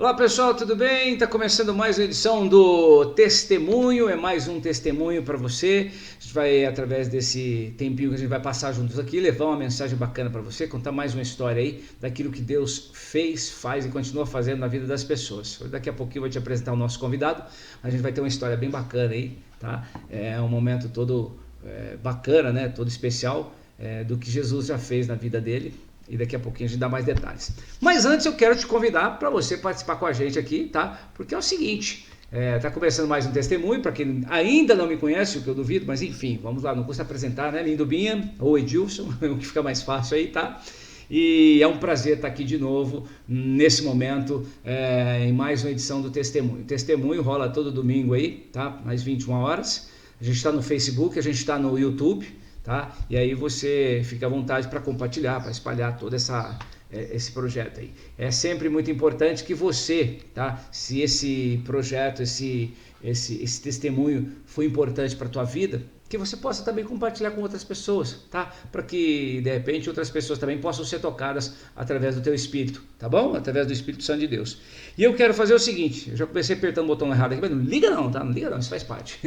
Olá pessoal, tudo bem? Está começando mais uma edição do Testemunho, é mais um testemunho para você. A gente vai, através desse tempinho que a gente vai passar juntos aqui, levar uma mensagem bacana para você, contar mais uma história aí daquilo que Deus fez, faz e continua fazendo na vida das pessoas. Daqui a pouquinho eu vou te apresentar o nosso convidado, a gente vai ter uma história bem bacana aí, tá? É um momento todo bacana, né? Todo especial do que Jesus já fez na vida dele. E daqui a pouquinho a gente dá mais detalhes. Mas antes eu quero te convidar para você participar com a gente aqui, tá? Porque é o seguinte, tá começando mais um testemunho, para quem ainda não me conhece, o que eu duvido, mas enfim, vamos lá, não custa apresentar, né? Lindubinha ou Edilson, o que fica mais fácil aí, tá? E é um prazer estar aqui de novo, nesse momento, em mais uma edição do Testemunho. O Testemunho rola todo domingo aí, tá? Às 21 horas. A gente está no Facebook, a gente está no YouTube. Tá? E aí você fica à vontade para compartilhar, para espalhar todo esse projeto aí. É sempre muito importante que você, tá? Se esse projeto, esse testemunho foi importante para a tua vida, que você possa também compartilhar com outras pessoas, tá? Para que de repente outras pessoas também possam ser tocadas através do teu espírito, tá bom? Através do Espírito Santo de Deus. E eu quero fazer o seguinte, eu já comecei apertando o botão errado aqui, mas não liga não, tá? Não liga não, isso faz parte.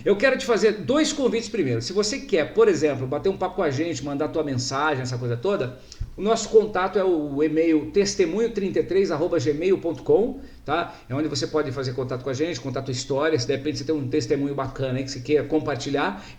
Eu quero te fazer dois convites primeiro. Se você quer, por exemplo, bater um papo com a gente, mandar tua mensagem, essa coisa toda, o nosso contato é o e-mail testemunho33@gmail.com, tá? É onde você pode fazer contato com a gente, contar a tua história. Se de repente você tem um testemunho bacana aí que você queira compartilhar,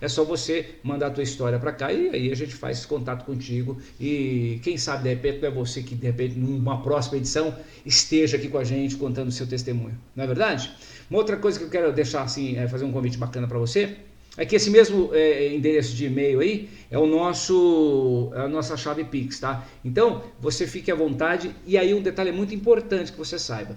é só você mandar a tua história para cá e aí a gente faz esse contato contigo. E quem sabe de repente não é você que de repente numa próxima edição esteja aqui com a gente contando o seu testemunho, não é verdade? Uma outra coisa que eu quero deixar assim, fazer um convite bacana para você, é que esse mesmo endereço de e-mail aí é a nossa chave Pix, tá? Então, você fique à vontade. E aí um detalhe muito importante que você saiba.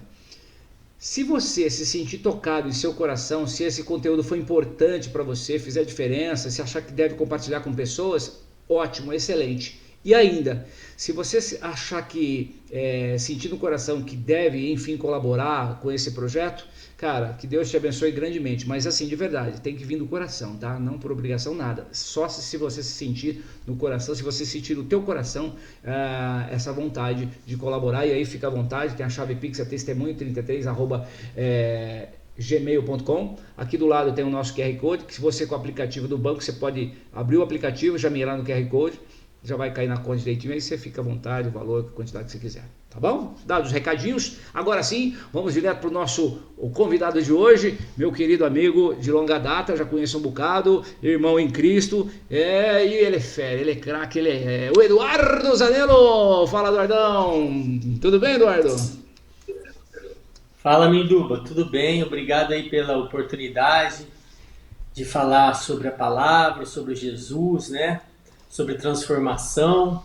Se você se sentir tocado em seu coração, se esse conteúdo foi importante para você, fizer diferença, se achar que deve compartilhar com pessoas, ótimo, excelente. E ainda, se você achar que, sentir no coração que deve, enfim, colaborar com esse projeto, cara, que Deus te abençoe grandemente, mas assim, de verdade, tem que vir do coração, tá? Não por obrigação, nada. Só se você se sentir no coração, se você sentir no teu coração essa vontade de colaborar, e aí fica à vontade, tem a chave Pix, é testemunho33@gmail.com. Aqui do lado tem o nosso QR Code, que se você com o aplicativo do banco, você pode abrir o aplicativo, já mirar no QR Code, já vai cair na conta direitinho, aí você fica à vontade, o valor, a quantidade que você quiser, tá bom? Dados os recadinhos, agora sim, vamos direto para o convidado de hoje, meu querido amigo de longa data, já conheço um bocado, irmão em Cristo, e ele é fera, ele é craque, ele é o Eduardo Zanello. Fala, Eduardão, tudo bem, Eduardo? Fala, Minduba, tudo bem? Obrigado aí pela oportunidade de falar sobre a palavra, sobre Jesus, né? Sobre transformação.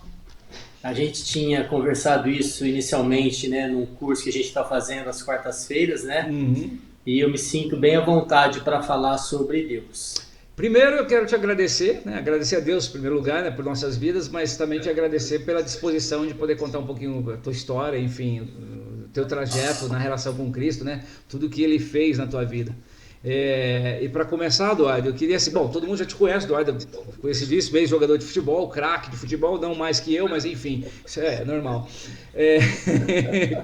A gente tinha conversado isso inicialmente, né, num curso que a gente está fazendo às quartas-feiras, né? Uhum. E eu me sinto bem à vontade para falar sobre Deus. Primeiro eu quero te agradecer, né? Agradecer a Deus em primeiro lugar, né, por nossas vidas, mas também te agradecer pela disposição de poder contar um pouquinho a tua história, enfim, o teu trajeto na relação com Cristo, né? Tudo que Ele fez na tua vida. E para começar, Eduardo, eu queria assim, bom, todo mundo já te conhece, Eduardo, conhecidíssimo, ex-jogador de futebol, craque de futebol, não mais que eu, mas enfim, isso é normal.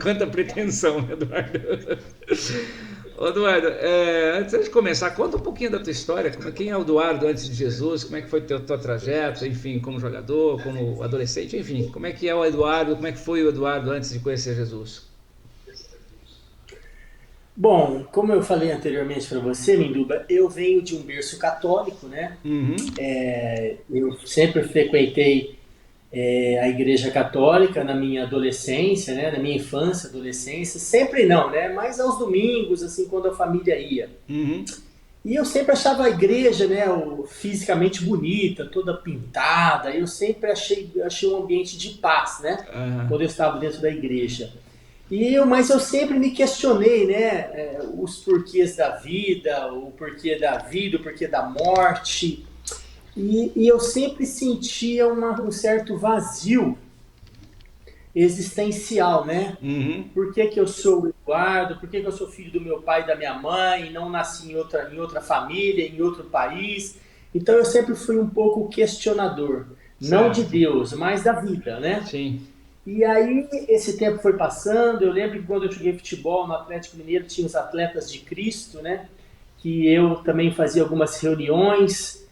Quanta pretensão, Eduardo. Ô, Eduardo, antes de começar, conta um pouquinho da tua história, quem é o Eduardo antes de Jesus, como é que foi teu trajeto, enfim, como jogador, como adolescente, enfim, como é que é o Eduardo, como é que foi o Eduardo antes de conhecer Jesus? Bom, como eu falei anteriormente para você, Minduba, eu venho de um berço católico, né? Uhum, Eu sempre frequentei a Igreja Católica na minha adolescência, né? Na minha infância, adolescência. Sempre não, né? Mas aos domingos, assim, quando a família ia. uhum, E eu sempre achava a igreja, né, fisicamente bonita, toda pintada. Eu sempre achei um ambiente de paz, né? aham, Quando eu estava dentro da igreja. Mas eu sempre me questionei, né, os porquês da vida, o porquê da morte. E eu sempre sentia um certo vazio existencial, né? uhum. Por que que eu sou o Eduardo? Por que que eu sou filho do meu pai e da minha mãe? E não nasci em outra família, em outro país? Então eu sempre fui um pouco questionador. Não de Certo, Deus, mas da vida, né? sim. E aí esse tempo foi passando, eu lembro que quando eu joguei futebol no Atlético Mineiro tinha os Atletas de Cristo, né? Que eu também fazia algumas reuniões.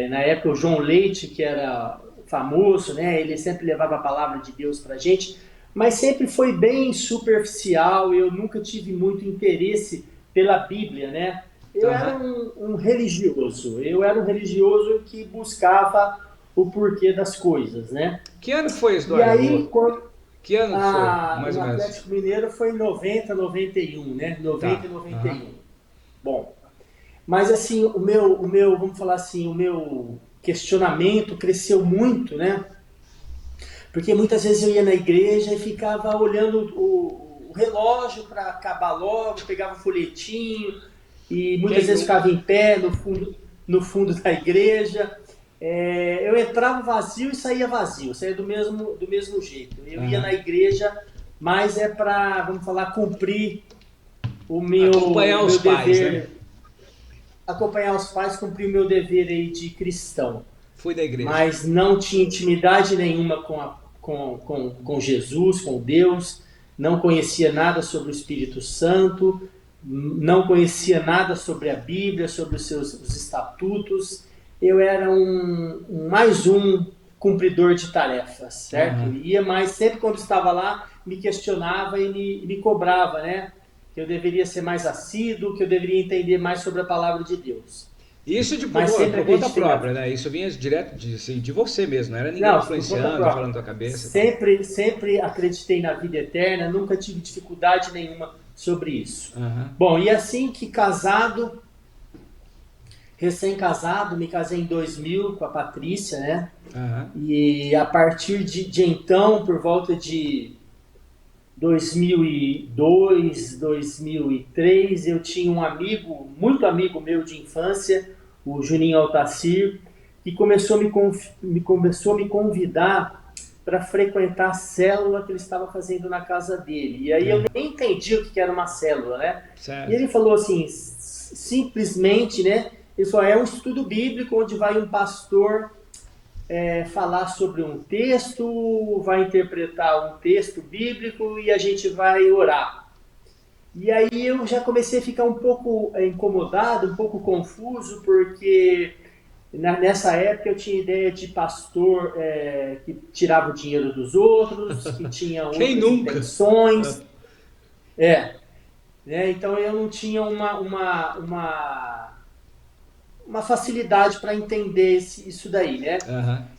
Na época o João Leite, que era famoso, né? Ele sempre levava a palavra de Deus pra gente, mas sempre foi bem superficial, eu nunca tive muito interesse pela Bíblia, né? Eu era um religioso, que buscava o porquê das coisas, né? Que ano foi isso do E aí, quando, Que ano foi, mais no ou menos? Atlético Mineiro foi em 90, 91, né? 90 Tá. e 91. Bom, mas assim, vamos falar assim, o meu questionamento cresceu muito, né? Porque muitas vezes eu ia na igreja e ficava olhando o relógio para acabar logo, pegava um folhetinho e muitas vezes ficava em pé no fundo da igreja. Eu entrava vazio e saía vazio, saía do mesmo jeito. Eu ia na igreja, mas é para, vamos falar, cumprir Acompanhar os dever, pais, né? acompanhar os pais, cumprir o meu dever aí de cristão. Fui da igreja. Mas não tinha intimidade nenhuma com Jesus, com Deus, não conhecia nada sobre o Espírito Santo, não conhecia nada sobre a Bíblia, sobre os estatutos. Eu era mais um cumpridor de tarefas, certo? Ia mais, sempre quando estava lá, me questionava e me cobrava, né? Que eu deveria ser mais assíduo, que eu deveria entender mais sobre a palavra de Deus. Isso por conta própria, né? Isso vinha direto de você mesmo, não era ninguém influenciando, falando na tua cabeça. Sempre acreditei na vida eterna, nunca tive dificuldade nenhuma sobre isso. Bom, e assim que recém-casado, me casei em 2000 com a Patrícia, né? E a partir de então, por volta de 2002, 2003, eu tinha um amigo, muito amigo meu de infância, o Juninho Altacir, que começou a me convidar para frequentar a célula que ele estava fazendo na casa dele. E aí eu nem entendi o que era uma célula, né? Certo. E ele falou assim, simplesmente, né? Ele falou, é um estudo bíblico onde vai um pastor falar sobre um texto, vai interpretar um texto bíblico e a gente vai orar. E aí eu já comecei a ficar um pouco incomodado, um pouco confuso, porque nessa época eu tinha ideia de pastor que tirava o dinheiro dos outros, que tinha outras intenções. Então eu não tinha uma facilidade para entender isso daí, né?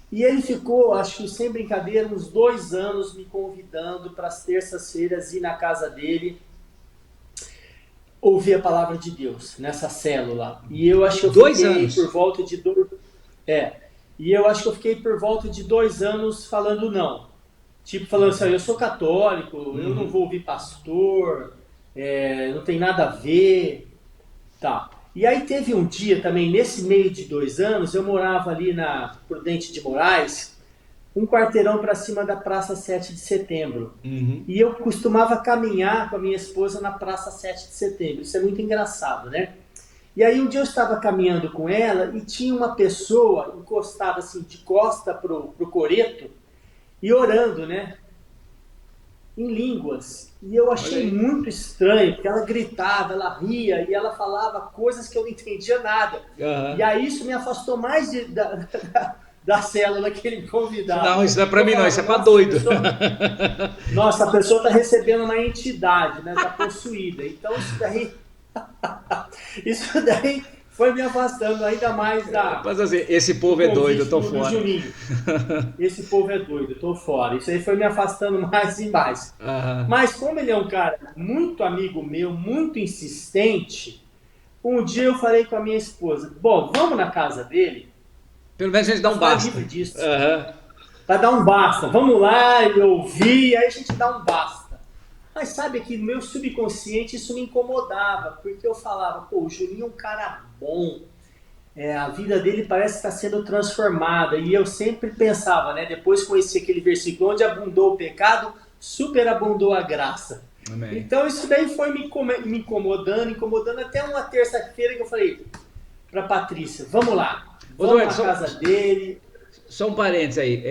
E ele ficou, acho que sem brincadeira, uns 2 anos me convidando para as terças-feiras ir na casa dele ouvir a palavra de Deus nessa célula. E eu acho que eu fiquei por volta de E eu acho que eu fiquei por volta de 2 anos falando não. Tipo, falando assim, eu sou católico, eu não vou ouvir pastor, não tem nada a ver, tá. E aí teve um dia também, nesse meio de 2 anos, eu morava ali na Prudente de Moraes, um quarteirão para cima da Praça 7 de Setembro. E eu costumava caminhar com a minha esposa na Praça 7 de Setembro. Isso é muito engraçado, né? E aí um dia eu estava caminhando com ela e tinha uma pessoa encostada assim de costa pro coreto e orando, né? Em línguas. E eu achei muito estranho, porque ela gritava, ela ria e ela falava coisas que eu não entendia nada. E aí isso me afastou mais da célula que ele me convidava. Não, isso não é pra mim não, isso é pra doido. Nossa, a pessoa tá recebendo uma entidade, né? Tá possuída. Então isso daí foi me afastando ainda mais da... Mas assim, esse povo é doido, eu tô fora. Esse povo é doido, eu tô fora. Isso aí foi me afastando mais e mais. Mas como ele é um cara muito amigo meu, muito insistente, um dia eu falei com a minha esposa, bom, vamos na casa dele? Pelo menos a gente dá um basta. Vai dar um basta. Vamos lá, ele ouvir, aí a gente dá um basta. Mas sabe que no meu subconsciente isso me incomodava, porque eu falava, pô, o Juninho é um cara bom, a vida dele parece estar sendo transformada, e eu sempre pensava, né, depois conheci aquele versículo, onde abundou o pecado, superabundou a graça. Amém. Então isso daí foi me incomodando, até uma terça-feira que eu falei pra Patrícia, vamos lá, vamos na casa dele. Só um parênteses aí.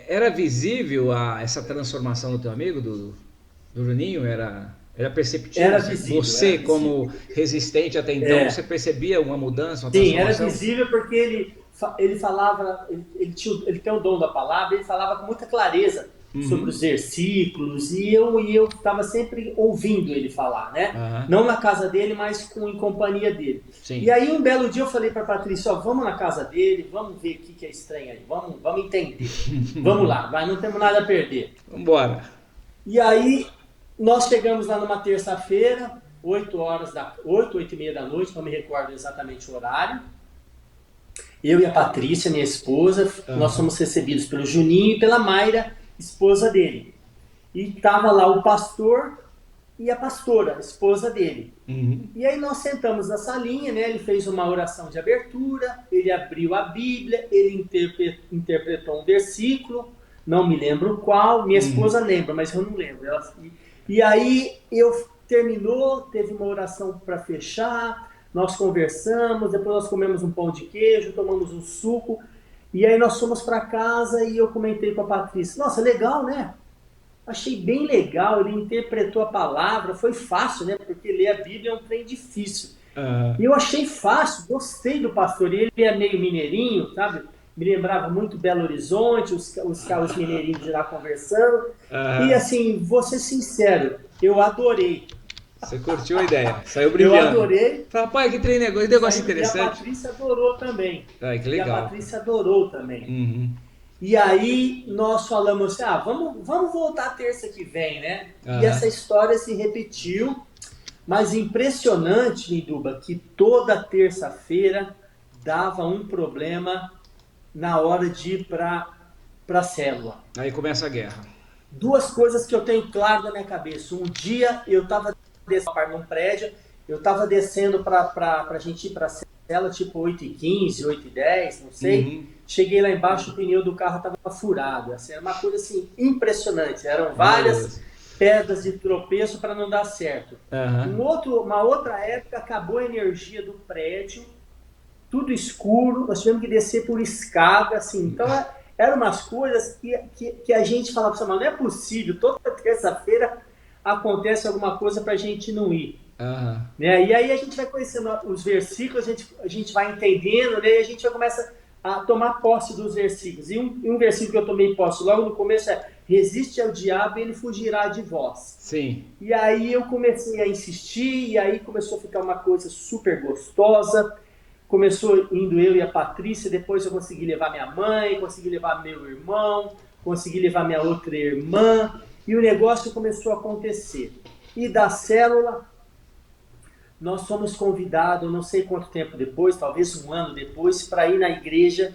Era visível essa transformação do teu amigo, do Juninho? Era perceptível? Era Assim? visível, Você, era visível. como resistente até então, você É, percebia uma mudança, uma sim, era transformação? visível porque ele falava, ele tem o dom da palavra, ele falava com muita clareza sobre Uhum. os versículos e eu estava sempre ouvindo ele falar, né? Aham. Não na casa dele, mas em companhia dele. E Sim. aí um belo dia eu falei para a Patrícia, ó, vamos na casa dele, vamos ver o que é estranho aí, vamos entender. Vamos lá, vai, não temos nada a perder. Vambora. E aí nós chegamos lá numa terça-feira, 8h e meia da noite, não me recordo exatamente o horário. Eu e a Patrícia, minha esposa, nós Aham. fomos recebidos pelo Juninho e pela Mayra, esposa dele. E estava lá o pastor e a pastora, a esposa dele. Uhum. E aí nós sentamos na salinha, né? Ele fez uma oração de abertura, ele abriu a Bíblia, ele interpretou um versículo, não me lembro qual, minha Uhum. esposa lembra, mas eu não lembro. E aí terminou, teve uma oração para fechar, nós conversamos, depois nós comemos um pão de queijo, tomamos um suco, e aí nós fomos para casa e eu comentei com a Patrícia, nossa, legal, né? Achei bem legal, ele interpretou a palavra, foi fácil, né? Porque ler a Bíblia é um trem difícil. E Aham. eu achei fácil, gostei do pastor. Ele é meio mineirinho, sabe? Me lembrava muito Belo Horizonte, os mineirinhos de lá conversando. E Aham. assim, vou ser sincero, eu adorei. Você curtiu a ideia, saiu Eu brilhando. adorei, Fala, pai, que negócio e a interessante. Patrícia adorou também. Ai, que E a legal. Patrícia adorou também. Uhum. E aí nós falamos assim, vamos voltar terça que vem, né? E Aham. essa história se repetiu, mas impressionante, Minduba, que toda terça-feira dava um problema na hora de ir para a célula. Aí começa a guerra. Duas coisas que eu tenho claro na minha cabeça. Um dia eu estava descendo num prédio, eu estava descendo para a gente ir para a célula, tipo 8h15, 8h10, não sei. Uhum. Cheguei lá embaixo, o pneu do carro estava furado. Assim, era uma coisa assim, impressionante. Eram Meu várias Deus. pedras de tropeço para não dar certo. Aham. Uma outra época, acabou a energia do prédio, tudo escuro, nós tivemos que descer por escada, assim. Então, eram umas coisas que a gente falava assim, mas não é possível, toda terça-feira acontece alguma coisa para a gente não ir. Aham. Né? E aí a gente vai conhecendo os versículos, a gente vai entendendo, né? E a gente vai começar a tomar posse dos versículos. E um versículo que eu tomei posse logo no começo é: resiste ao diabo e ele fugirá de vós. Sim. E aí eu comecei a insistir, e aí começou a ficar uma coisa super gostosa. Começou indo eu e a Patrícia, depois eu consegui levar minha mãe, consegui levar meu irmão, consegui levar minha outra irmã, e o negócio começou a acontecer. E da célula, nós fomos convidados, não sei quanto tempo depois, talvez um ano depois, para ir na igreja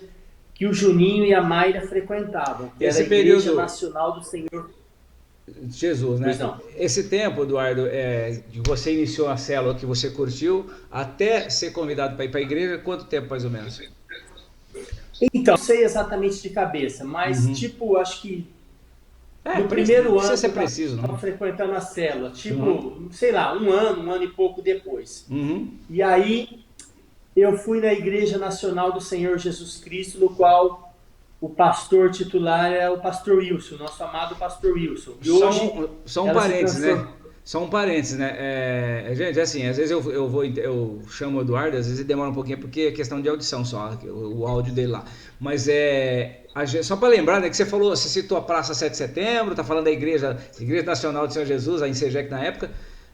que o Juninho e a Mayra frequentavam, que era a Esse Igreja período, Nacional do Senhor. Jesus, Pois né? não. Esse tempo, Eduardo, que você iniciou a célula, que você curtiu, até ser convidado para ir para a igreja, quanto tempo mais ou menos? Então, não sei exatamente de cabeça, mas Uhum. tipo, acho que no Não primeiro precisa ano que ser eu preciso, estava não. frequentando a célula, Uhum. tipo, sei lá, um ano e pouco depois. Uhum. E aí eu fui na Igreja Nacional do Senhor Jesus Cristo, no qual o pastor titular é o pastor Wilson, nosso amado pastor Wilson. E hoje Só um ela se parênteses, né? transformou. Só um parênteses, né? Gente, assim, às vezes eu chamo o Eduardo, às vezes demora um pouquinho porque é questão de audição só, o áudio dele lá. Mas só para lembrar, né, que você falou, você citou a Praça 7 de Setembro, tá falando da Igreja Nacional do Senhor Jesus, a Insegec na época.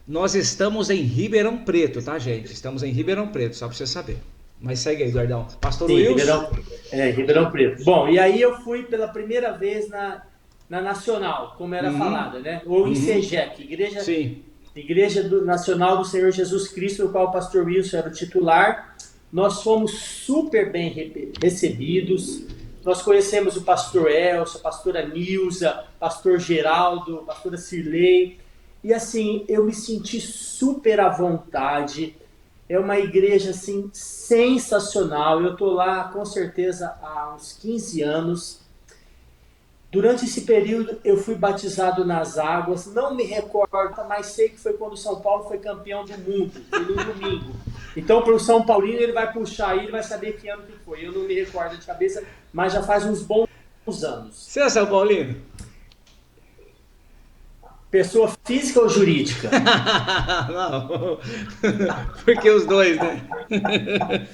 Nós estamos em Ribeirão Preto, tá, gente? Estamos em Ribeirão Preto, só para você saber. Mas segue aí, Eduardão. Pastor Sim, Wilson? Ribeirão Preto. Bom, e aí eu fui pela primeira vez na Nacional, como era Uhum. falada, né? Ou em Uhum. Segec, Sim. Nacional do Senhor Jesus Cristo, no qual o pastor Wilson era o titular. Nós fomos super bem recebidos. Nós conhecemos o pastor Elcio, a pastora Nilza, pastor Geraldo, a pastora Cirlei. E assim, eu me senti super à vontade. É uma igreja assim sensacional. Eu estou lá com certeza há uns 15 anos. Durante esse período eu fui batizado nas águas. Não me recordo, mas sei que foi quando o São Paulo foi campeão do mundo. Foi no domingo. Então, para o São Paulino, ele vai puxar aí, ele vai saber que ano que foi. Eu não me recordo de cabeça, mas já faz uns bons anos. Você é São Paulino? Pessoa física ou jurídica? Não, porque os dois, né?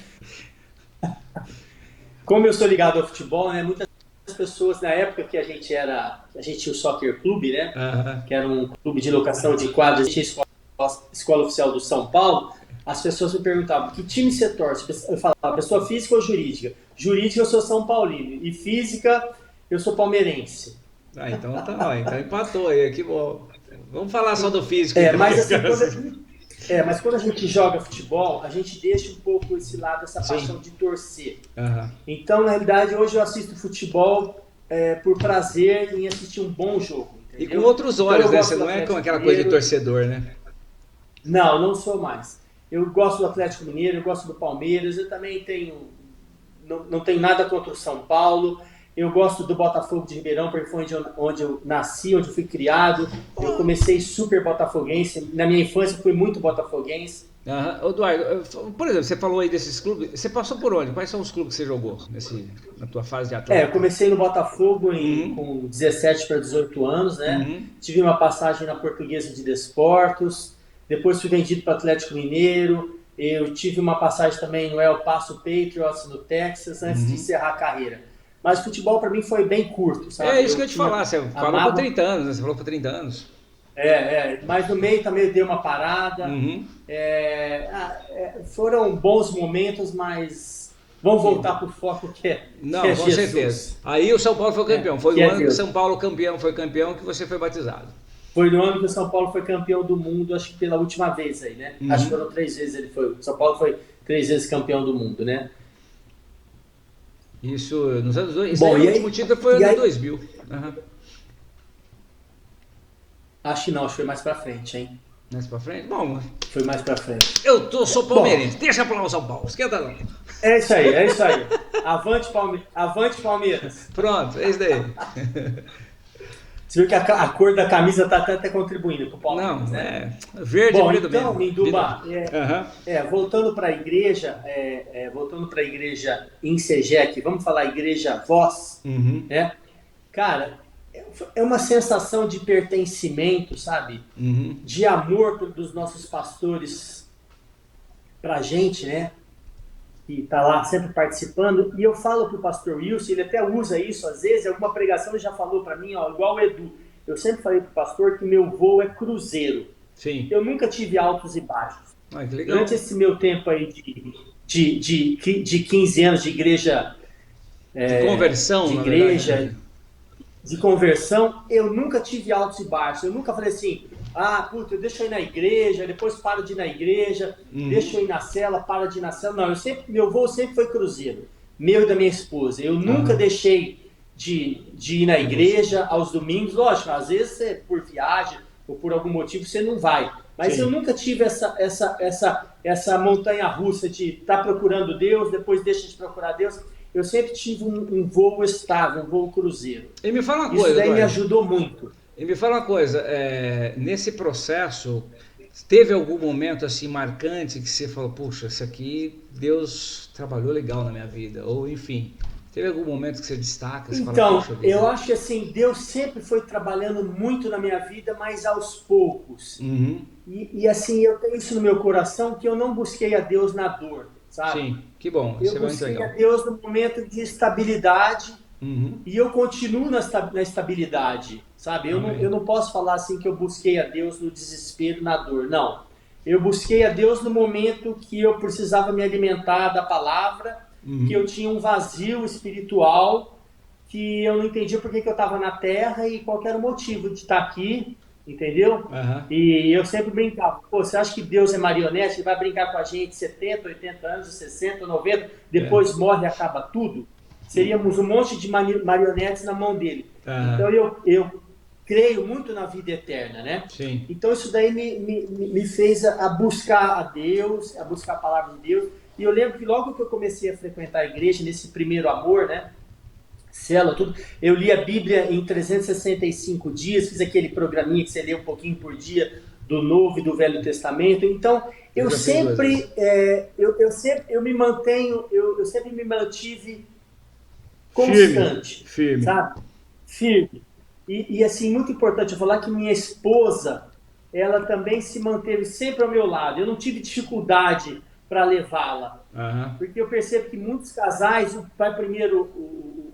Como eu sou ligado ao futebol, né? Muitas pessoas, na época que a gente tinha o Soccer Clube, né? Que era um clube de locação de quadras, a gente tinha escola oficial do São Paulo, as pessoas me perguntavam, que time você torce? Eu falava, pessoa física ou jurídica? Jurídica eu sou São Paulino, e física eu sou palmeirense. Ah, então tá, então empatou aí, que bom. Vamos falar só do físico. Mas assim, mas quando a gente joga futebol, a gente deixa um pouco esse lado, essa paixão de torcer. Então, na realidade, hoje eu assisto futebol por prazer em assistir um bom jogo. Entendeu? E com outros olhos, então, né? Você não é com aquela coisa de torcedor, né? Não sou mais. Eu gosto do Atlético Mineiro, eu gosto do Palmeiras, eu também não tenho nada contra o São Paulo. Eu gosto do Botafogo de Ribeirão, porque foi onde eu nasci, onde eu fui criado. Eu comecei super botafoguense. Na minha infância fui muito botafoguense. Eduardo, por exemplo, você falou aí desses clubes. Você passou por onde? Quais são os clubes que você jogou na tua fase de atleta? Eu comecei no Botafogo com 17 para 18 anos, né? Tive uma passagem na Portuguesa de Desportos. Depois fui vendido para o Atlético Mineiro. Eu tive uma passagem também no El Paso Patriots, no Texas, antes de encerrar a carreira. Mas futebol para mim foi bem curto, sabe? É isso que eu ia te falar, você falou por 30 anos, né? Você falou por 30 anos. Mas no meio também deu uma parada. Foram bons momentos, mas vamos voltar para o foco que é Não, que é com Jesus. certeza. aí o São Paulo foi campeão, foi o ano que o São Paulo foi campeão que você foi batizado. Foi no ano que o São Paulo foi campeão do mundo, acho que pela última vez aí, né? Acho que foram 3 vezes o São Paulo foi 3 vezes campeão do mundo, né? Isso nos anos 2000. Bom, o último título foi no ano 2000. Acho que não, acho que foi mais pra frente, hein? Mais pra frente? Bom, foi mais pra frente. Sou palmeirense, deixa pra lá o São Paulo, esquenta não. É isso aí. Avante Palmeiras. Pronto, é isso daí. Você viu que a cor da camisa está até contribuindo para o Palmeiras, não, né? Verde. Bom, então, Minduba, voltando para a igreja, em Segec, vamos falar igreja Voz, né? Cara, é uma sensação de pertencimento, sabe? De amor dos nossos pastores para a gente, né? Que está lá sempre participando, e eu falo para o pastor Wilson, ele até usa isso, às vezes, alguma pregação ele já falou para mim, igual o Edu, eu sempre falei para o pastor que meu voo é cruzeiro. Sim. Eu nunca tive altos e baixos. Que legal. Durante esse meu tempo aí de 15 anos de igreja... de conversão, de igreja, de conversão, eu nunca tive altos e baixos. Eu nunca falei assim, eu deixo eu ir na igreja, depois paro de ir na igreja, deixo eu ir na cela, paro de ir na cela. Não, meu voo sempre foi cruzeiro, meu e da minha esposa. Eu nunca deixei de ir na igreja aos domingos. Lógico, às vezes você, por viagem ou por algum motivo você não vai. Mas eu nunca tive essa montanha-russa de estar procurando Deus, depois deixa de procurar Deus. Eu sempre tive um voo estável, um voo cruzeiro. E me fala uma coisa, coisa, daí me ajudou muito. E me fala uma coisa, nesse processo, teve algum momento assim marcante que você falou, puxa, isso aqui Deus trabalhou legal na minha vida, ou enfim, teve algum momento que você destaca? Você então, fala, eu acho que assim, Deus sempre foi trabalhando muito na minha vida, mas aos poucos. E assim, eu tenho isso no meu coração, que eu não busquei a Deus na dor, sabe? Sim, que bom, isso é muito legal. Eu busquei a Deus no momento de estabilidade, e eu continuo na estabilidade, sabe? Eu não posso falar assim que eu busquei a Deus no desespero, na dor, não. Eu busquei a Deus no momento que eu precisava me alimentar da palavra, que eu tinha um vazio espiritual, que eu não entendia por que eu estava na Terra e qual era o motivo de estar aqui, entendeu? E eu sempre brincava, você acha que Deus é marionete? Ele vai brincar com a gente 70, 80 anos, 60, 90, depois morre e acaba tudo? Seríamos um monte de marionetes na mão dele. Então eu creio muito na vida eterna, né? Sim. Então isso daí me fez a buscar a Deus, a buscar a palavra de Deus. E eu lembro que logo que eu comecei a frequentar a igreja, nesse primeiro amor, né? Célula, tudo, eu li a Bíblia em 365 dias, fiz aquele programinha que você lê um pouquinho por dia do Novo e do Velho Testamento. Então, eu sempre me mantive constante, firme. sabe? Firme. E assim, muito importante eu falar que minha esposa, ela também se manteve sempre ao meu lado. Eu não tive dificuldade para levá-la. Porque eu percebo que muitos casais, vai primeiro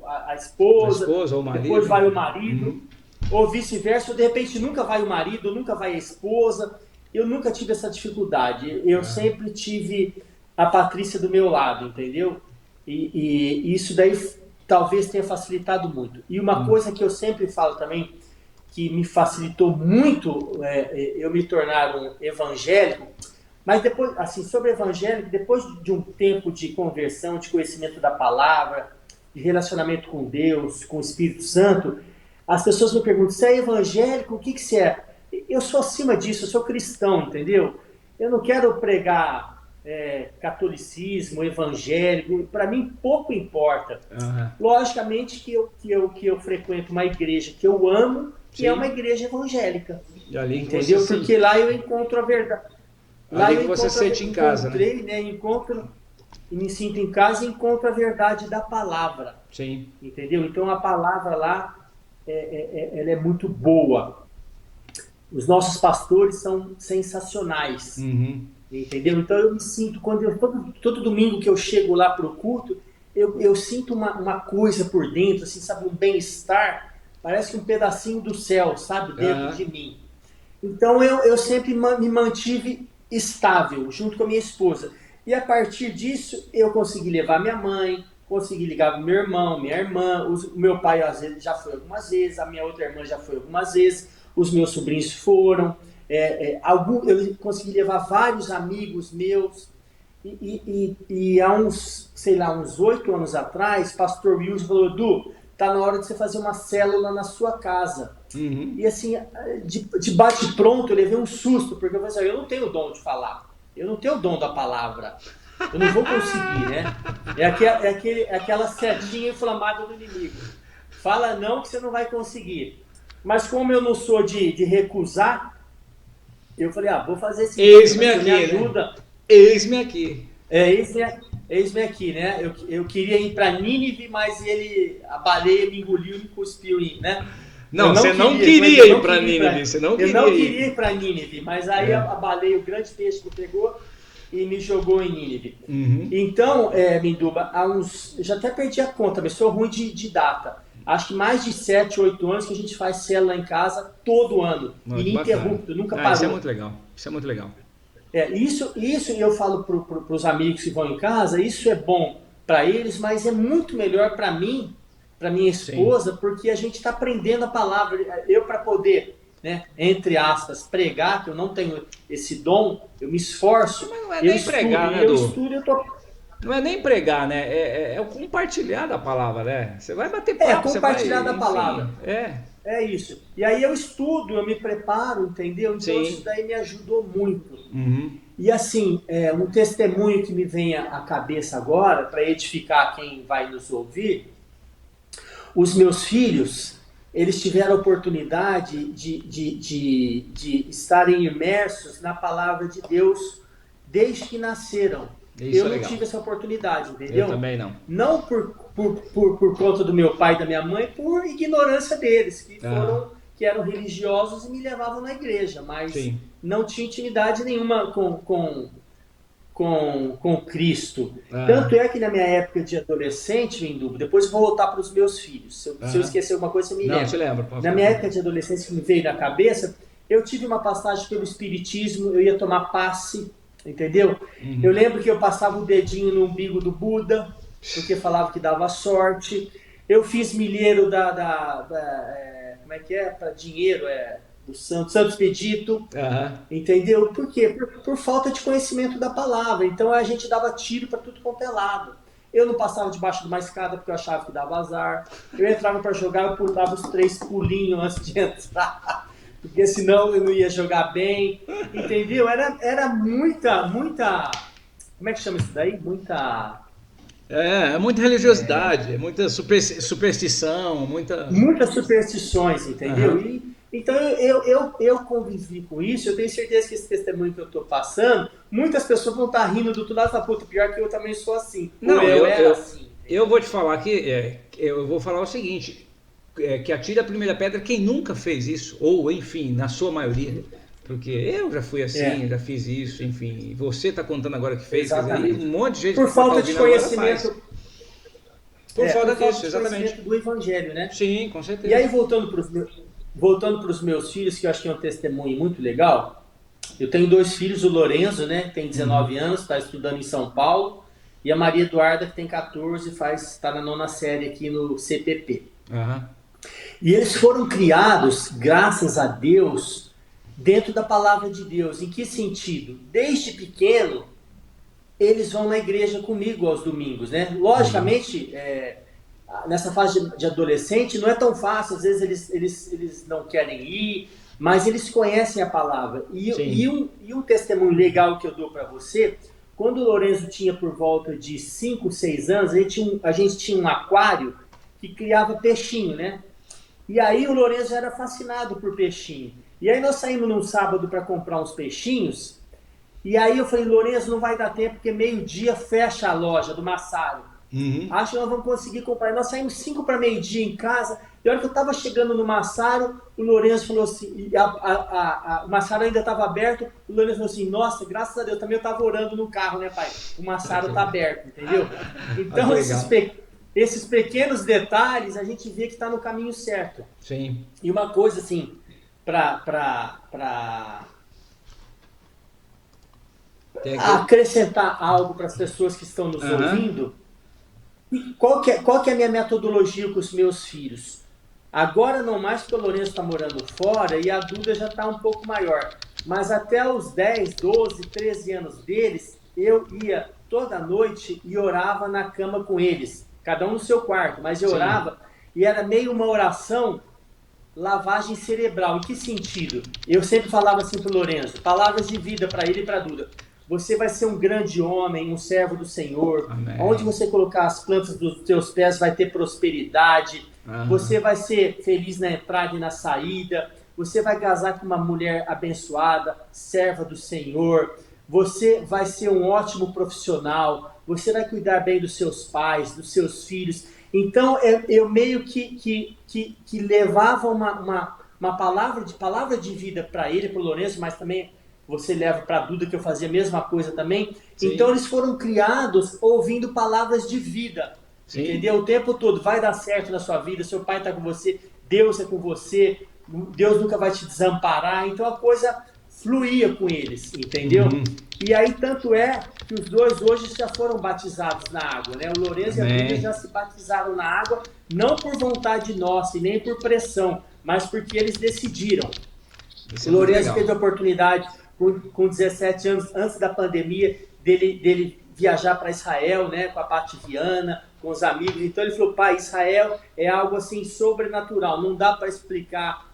a esposa, ou o marido, depois vai o marido, ou vice-versa, ou de repente nunca vai o marido, nunca vai a esposa. Eu nunca tive essa dificuldade. Eu sempre tive a Patrícia do meu lado, entendeu? E isso daí talvez tenha facilitado muito. E uma coisa que eu sempre falo também, que me facilitou muito eu me tornar um evangélico, mas depois, assim, sobre evangélico, depois de um tempo de conversão, de conhecimento da palavra, de relacionamento com Deus, com o Espírito Santo, as pessoas me perguntam, você é evangélico? O que você é? Eu sou acima disso, eu sou cristão, entendeu? Eu não quero pregar catolicismo, evangélico, para mim pouco importa. Logicamente que eu frequento uma igreja que eu amo, que é uma igreja evangélica. Entendeu? Porque lá eu encontro a verdade. Lá eu você sente em casa, né? Encontro e me sinto em casa e encontro a verdade da palavra. Sim. Entendeu? Então a palavra lá ela é muito boa. Os nossos pastores são sensacionais. Entendeu? Então eu me sinto, todo domingo que eu chego lá para o culto, eu sinto uma coisa por dentro, assim, sabe, um bem-estar, parece que um pedacinho do céu, sabe, dentro de mim. Então eu sempre me mantive estável, junto com a minha esposa. E a partir disso, eu consegui levar minha mãe, consegui ligar para meu irmão, minha irmã, o meu pai às vezes já foi algumas vezes, a minha outra irmã já foi algumas vezes, os meus sobrinhos foram, eu consegui levar vários amigos meus, e há uns 8 anos atrás, pastor Wilson falou, Edu, tá na hora de você fazer uma célula na sua casa. E assim, de bate-pronto, eu levei um susto, porque eu falei assim, eu não tenho o dom de falar, eu não tenho o dom da palavra, eu não vou conseguir, né? É aquela setinha inflamada do inimigo. Fala não que você não vai conseguir. Mas como eu não sou de recusar, eu falei, vou fazer esse Eis-me aqui, me ajuda. Né? Eis-me aqui. Eis-me aqui, né? Eu queria ir para Nínive, mas a baleia me engoliu e me cuspiu, né? Você não queria ir para Nínive. Eu não queria ir para Nínive, mas aí a baleia, o grande peixe me pegou e me jogou em Nínive. Então, Minduba, eu já até perdi a conta, mas sou ruim de data. Acho que mais de 7, 8 anos que a gente faz célula em casa todo ano. Ininterrupto, nunca parou. Isso é muito legal. Isso é muito legal. Isso eu falo para os amigos que vão em casa, isso é bom para eles, mas é muito melhor para mim, para minha esposa, porque a gente está aprendendo a palavra. Eu, para poder, né, entre aspas, pregar, que eu não tenho esse dom, eu me esforço. Mas não é nem pregar, né, Edu? Não é nem pregar, né? É o compartilhar da palavra, né? Você vai bater papo, compartilhar da palavra. É isso. E aí eu estudo, eu me preparo, entendeu? Então isso daí me ajudou muito. E assim, um testemunho que me vem à cabeça agora, para edificar quem vai nos ouvir, os meus filhos, eles tiveram a oportunidade de estarem imersos na palavra de Deus desde que nasceram. Eu não tive essa oportunidade, entendeu? Eu também não. Não por conta do meu pai e da minha mãe, por ignorância deles, que eram religiosos e me levavam na igreja, mas não tinha intimidade nenhuma com Cristo. Tanto é que na minha época de adolescente, Minduba, depois eu vou voltar para os meus filhos. Se eu esquecer alguma coisa, você me lembra. Não, te lembro. Na minha época de adolescência, que me veio na cabeça, eu tive uma passagem pelo espiritismo, eu ia tomar passe, entendeu? Eu lembro que eu passava o dedinho no umbigo do Buda, porque falava que dava sorte. Eu fiz milheiro como é que é? Para dinheiro, do Santo Expedito, entendeu? Por quê? Por falta de conhecimento da palavra. Então a gente dava tiro para tudo quanto é lado. Eu não passava debaixo de uma escada porque eu achava que dava azar. Eu entrava para jogar, eu pulava os 3 pulinhos antes de entrar, porque senão eu não ia jogar bem, entendeu? Era muita, como é que chama isso daí? Muita religiosidade, muita superstição, muitas superstições, entendeu? Então eu convivi com isso, eu tenho certeza que esse testemunho que eu estou passando, muitas pessoas vão estar rindo do outro lado e falar, puta, pior que eu também sou assim. Não, eu era assim. eu vou te falar que eu vou falar o seguinte, que atire a primeira pedra quem nunca fez isso, ou enfim, na sua maioria. Porque eu já fui assim, já fiz isso, enfim. E você está contando agora que fez, quer dizer, um monte de gente por que falta tá de ouvindo agora conhecimento. faz. Por falta disso, de conhecimento do Evangelho, né? Sim, com certeza. E aí, voltando para os meus filhos, que eu acho que é um testemunho muito legal, eu tenho 2 filhos, o Lorenzo, né, que tem 19 anos, está estudando em São Paulo, e a Maria Eduarda, que tem 14, está na 9ª série aqui no CPP. Uhum. E eles foram criados, graças a Deus, dentro da palavra de Deus. Em que sentido? Desde pequeno, eles vão na igreja comigo aos domingos, né? Logicamente, nessa fase de adolescente, não é tão fácil, às vezes eles não querem ir, mas eles conhecem a palavra. E um testemunho legal que eu dou para você, quando o Lorenzo tinha por volta de 5, 6 anos, a gente tinha um aquário que criava peixinho, né? E aí o Lorenzo era fascinado por peixinho. E aí nós saímos num sábado para comprar uns peixinhos, e aí eu falei, Lorenzo, não vai dar tempo, porque meio-dia fecha a loja do Massaro. Acho que nós vamos conseguir comprar. E nós saímos 5 para meio-dia em casa, e a hora que eu estava chegando no Massaro, o Lorenzo falou assim, o Massaro ainda estava aberto, o Lorenzo falou assim, nossa, graças a Deus, também eu estava orando no carro, né, pai? O Massaro está aberto, entendeu? Então, esses pequenos detalhes, a gente vê que está no caminho certo. Sim. E uma coisa assim, para acrescentar algo para as pessoas que estão nos ouvindo, qual que é a minha metodologia com os meus filhos? Agora não mais, porque o Lourenço está morando fora e a Duda já está um pouco maior. Mas até os 10, 12, 13 anos deles, eu ia toda noite e orava na cama com eles. Cada um no seu quarto, mas eu orava e era meio uma oração, lavagem cerebral. Em que sentido? Eu sempre falava assim para o Lourenço, palavras de vida para ele e para a Duda. Você vai ser um grande homem, um servo do Senhor. Amém. Onde você colocar as plantas dos teus pés vai ter prosperidade. Você vai ser feliz na entrada e na saída. Você vai casar com uma mulher abençoada, serva do Senhor. Você vai ser um ótimo profissional. Você vai cuidar bem dos seus pais, dos seus filhos. Então, eu meio que levava uma palavra de vida para ele, para o Lourenço, mas também você leva para a Duda, que eu fazia a mesma coisa também. Sim. Então, eles foram criados ouvindo palavras de vida. Sim. Entendeu? O tempo todo, vai dar certo na sua vida, seu pai está com você, Deus é com você, Deus nunca vai te desamparar. Então, a coisa fluía com eles, entendeu? E aí, tanto é que os dois hoje já foram batizados na água, né? O Lourenço e a Duda já se batizaram na água, não por vontade nossa e nem por pressão, mas porque eles decidiram. O Lourenço teve a oportunidade, com 17 anos, antes da pandemia, dele viajar para Israel, né? Com a Paty Viana, com os amigos. Então, ele falou, pai, Israel é algo assim sobrenatural, não dá para explicar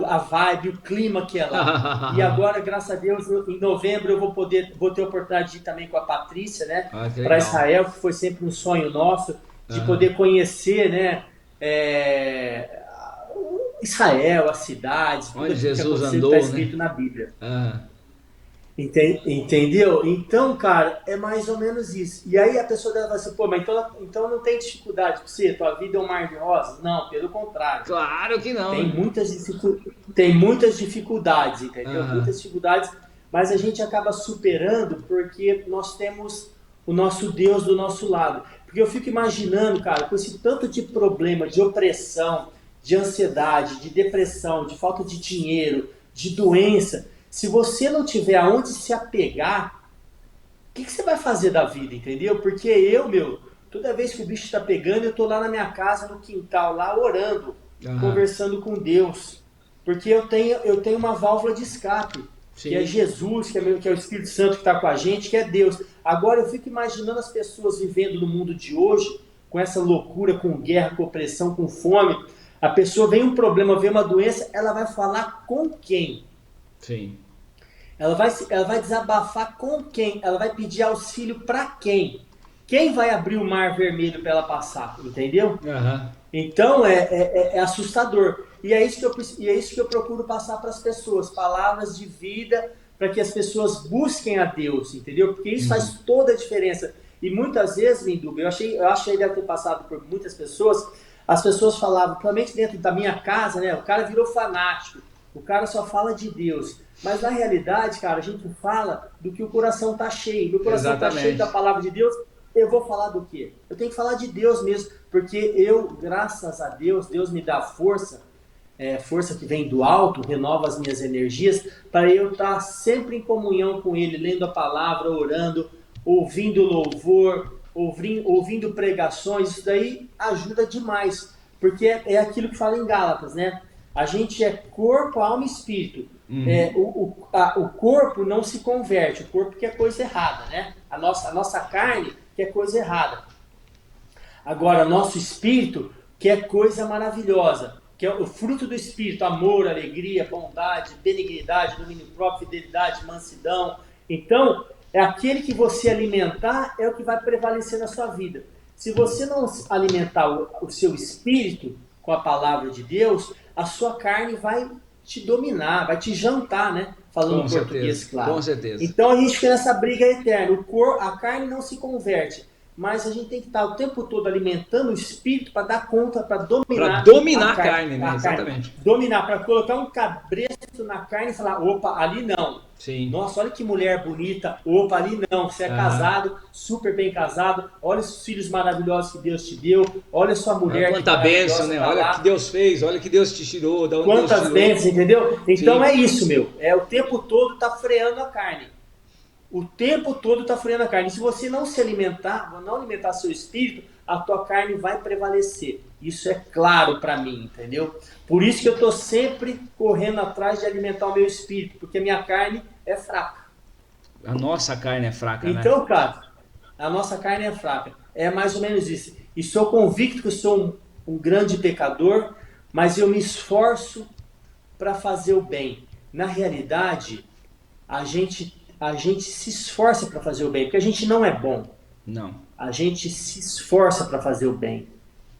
a vibe, o clima que é lá. E agora, graças a Deus, em novembro eu vou ter a oportunidade de ir também com a Patrícia, né, para Israel, que foi sempre um sonho nosso, de poder conhecer, né, Israel, a cidade, onde Jesus andou, está escrito, né, na Bíblia. Entendeu? Então, cara, é mais ou menos isso. E aí a pessoa deve falar assim, pô, mas então não tem dificuldade pra você? Tua vida é um mar de rosas? Não, pelo contrário. Claro que não. Tem muitas dificuldades, entendeu? Muitas dificuldades, mas a gente acaba superando porque nós temos o nosso Deus do nosso lado. Porque eu fico imaginando, cara, com esse tanto de problema, de opressão, de ansiedade, de depressão, de falta de dinheiro, de doença... Se você não tiver aonde se apegar, o que você vai fazer da vida, entendeu? Porque toda vez que o bicho está pegando, eu estou lá na minha casa, no quintal, lá orando, conversando com Deus. Porque eu tenho uma válvula de escape, que é Jesus, que é o Espírito Santo que está com a gente, que é Deus. Agora eu fico imaginando as pessoas vivendo no mundo de hoje, com essa loucura, com guerra, com opressão, com fome. A pessoa vem um problema, vem uma doença, ela vai falar com quem? Sim. Ela vai desabafar com quem? Ela vai pedir auxílio para quem? quem vai abrir o mar vermelho para ela passar, entendeu? Aham. Então é assustador. E é isso que eu procuro passar para as pessoas, palavras de vida, para que as pessoas busquem a Deus, entendeu? Porque isso faz toda a diferença. E muitas vezes, Minduba, eu acho que deve ter passado por muitas pessoas, as pessoas falavam, principalmente dentro da minha casa, né? O cara virou fanático, o cara só fala de Deus. Mas na realidade, cara, a gente fala do que o coração tá cheio. Meu coração está cheio da palavra de Deus, eu vou falar do quê? Eu tenho que falar de Deus mesmo, porque eu, graças a Deus, Deus me dá força, força que vem do alto, renova as minhas energias, para eu estar sempre em comunhão com Ele, lendo a palavra, orando, ouvindo louvor, ouvindo pregações. Isso daí ajuda demais, porque é aquilo que fala em Gálatas, né? A gente é corpo, alma e espírito. O corpo não se converte, o corpo que é coisa errada, né? A nossa carne que é coisa errada. Agora, nosso espírito que é coisa maravilhosa, que é o fruto do espírito, amor, alegria, bondade, benignidade, domínio próprio, fidelidade, mansidão. Então, é aquele que você alimentar é o que vai prevalecer na sua vida. Se você não alimentar o seu espírito com a palavra de Deus, a sua carne vai te dominar, vai te jantar, né? Falando em português, claro. Com certeza. Então a gente fica nessa briga eterna. A carne não se converte, mas a gente tem que estar o tempo todo alimentando o espírito para dar conta, para dominar a carne, né? Exatamente. Dominar, para colocar um cabresto na carne e falar, opa, ali não. Sim. Nossa, olha que mulher bonita. Opa, ali não. Você é casado, super bem casado. Olha os filhos maravilhosos que Deus te deu. Olha sua mulher. Quanta bênção, né? Olha o que Deus fez, olha o que Deus te tirou. Da onde Quantas bênçãos, entendeu? Então Sim. é isso, meu. O tempo todo tá freando a carne. O tempo todo tá freando a carne. E se você não se alimentar, não alimentar seu espírito, a tua carne vai prevalecer. Isso é claro para mim, entendeu? Por isso que eu tô sempre correndo atrás de alimentar o meu espírito, porque a minha carne é fraca. A nossa carne é fraca, né? Então, cara, a nossa carne é fraca. É mais ou menos isso. E sou convicto que eu sou um grande pecador, mas eu me esforço para fazer o bem. Na realidade, a gente se esforça para fazer o bem, porque a gente não é bom. Não. A gente se esforça para fazer o bem.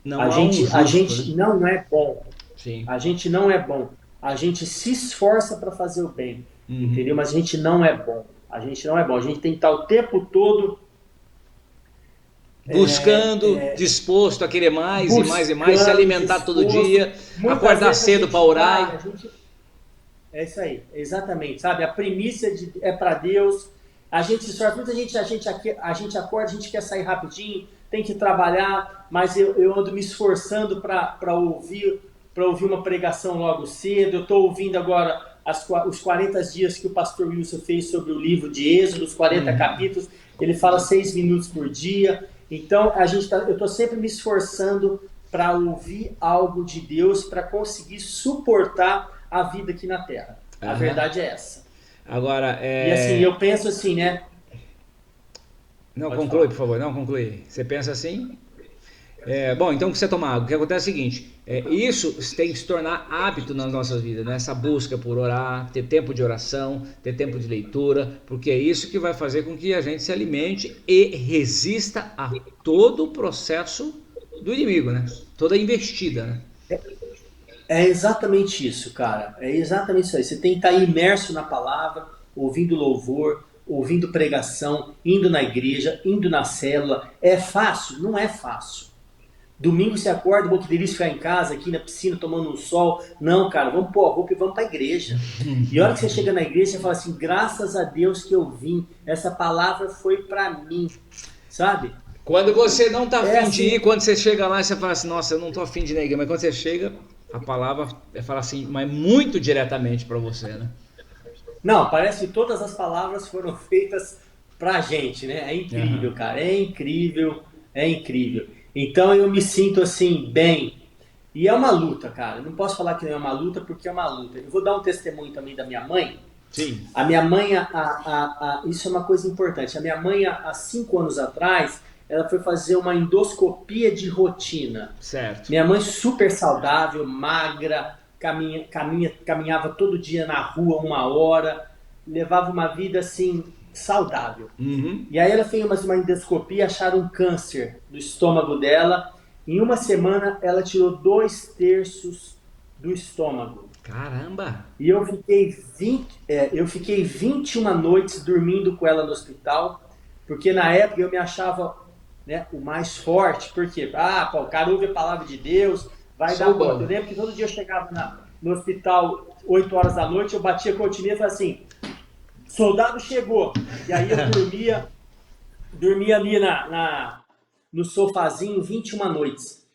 Não a gente não é bom. Sim. A gente não é bom. A gente se esforça para fazer o bem. Entendeu? Mas a gente não é bom. A gente não é bom. A gente tem que estar o tempo todo buscando, disposto a querer mais e mais e mais, se alimentar todo dia, acordar cedo para orar. É isso aí, exatamente, sabe? A primícia é para Deus. A gente se esforça, muita gente, a gente acorda, a gente quer sair rapidinho, tem que trabalhar, mas eu ando me esforçando para ouvir uma pregação logo cedo. Eu estou ouvindo agora os 40 dias que o pastor Wilson fez sobre o livro de Êxodo, os 40 capítulos. Ele fala 6 minutos por dia. Então eu estou sempre me esforçando para ouvir algo de Deus, para conseguir suportar a vida aqui na Terra. A verdade é essa. Agora, E assim, eu penso assim, né? Não, conclui, por favor. Não, conclui. Você pensa assim? Bom, então que você tomar água. O que acontece é o seguinte, isso tem que se tornar hábito nas nossas vidas, né? Essa busca por orar, ter tempo de oração, ter tempo de leitura, porque é isso que vai fazer com que a gente se alimente e resista a todo o processo do inimigo, né? Toda a investida, né? É exatamente isso, cara. É exatamente isso aí. Você tem que estar imerso na palavra, ouvindo louvor, ouvindo pregação, indo na igreja, indo na célula. É fácil? Não é fácil. Domingo você acorda, que delícia ficar em casa, aqui na piscina, tomando um sol. Não, cara, vamos pôr a roupa e vamos para a igreja. E a hora que você chega na igreja, você fala assim, graças a Deus que eu vim. Essa palavra foi para mim, sabe? Quando você não tá afim de ir, quando você chega lá, você fala assim, nossa, eu não tô afim de ir na igreja. Mas quando você chega, a palavra fala assim, mas muito diretamente para você, né? Não, parece que todas as palavras foram feitas pra gente, né? É incrível, cara. É incrível, é incrível. Então eu me sinto assim, bem. E é uma luta, cara. Não posso falar que não é uma luta, porque é uma luta. Eu vou dar um testemunho também da minha mãe. Sim. A minha mãe, isso é uma coisa importante. A minha mãe, há 5 anos atrás, ela foi fazer uma endoscopia de rotina. Certo. Minha mãe super saudável, magra, caminhava todo dia na rua 1 hora, levava uma vida assim, saudável. Uhum. E aí ela fez uma endoscopia, acharam um câncer no estômago dela. Em uma semana ela tirou 2/3 do estômago. Caramba! E eu fiquei 21 noites dormindo com ela no hospital, porque na época eu me achava, né, o mais forte, porque o cara ouve a palavra de Deus, vai Sou dar bom. conta. Eu lembro que todo dia eu chegava no hospital 8 horas da noite, eu batia a cortina e falava assim, soldado chegou. E aí eu dormia ali no sofazinho 21 noites.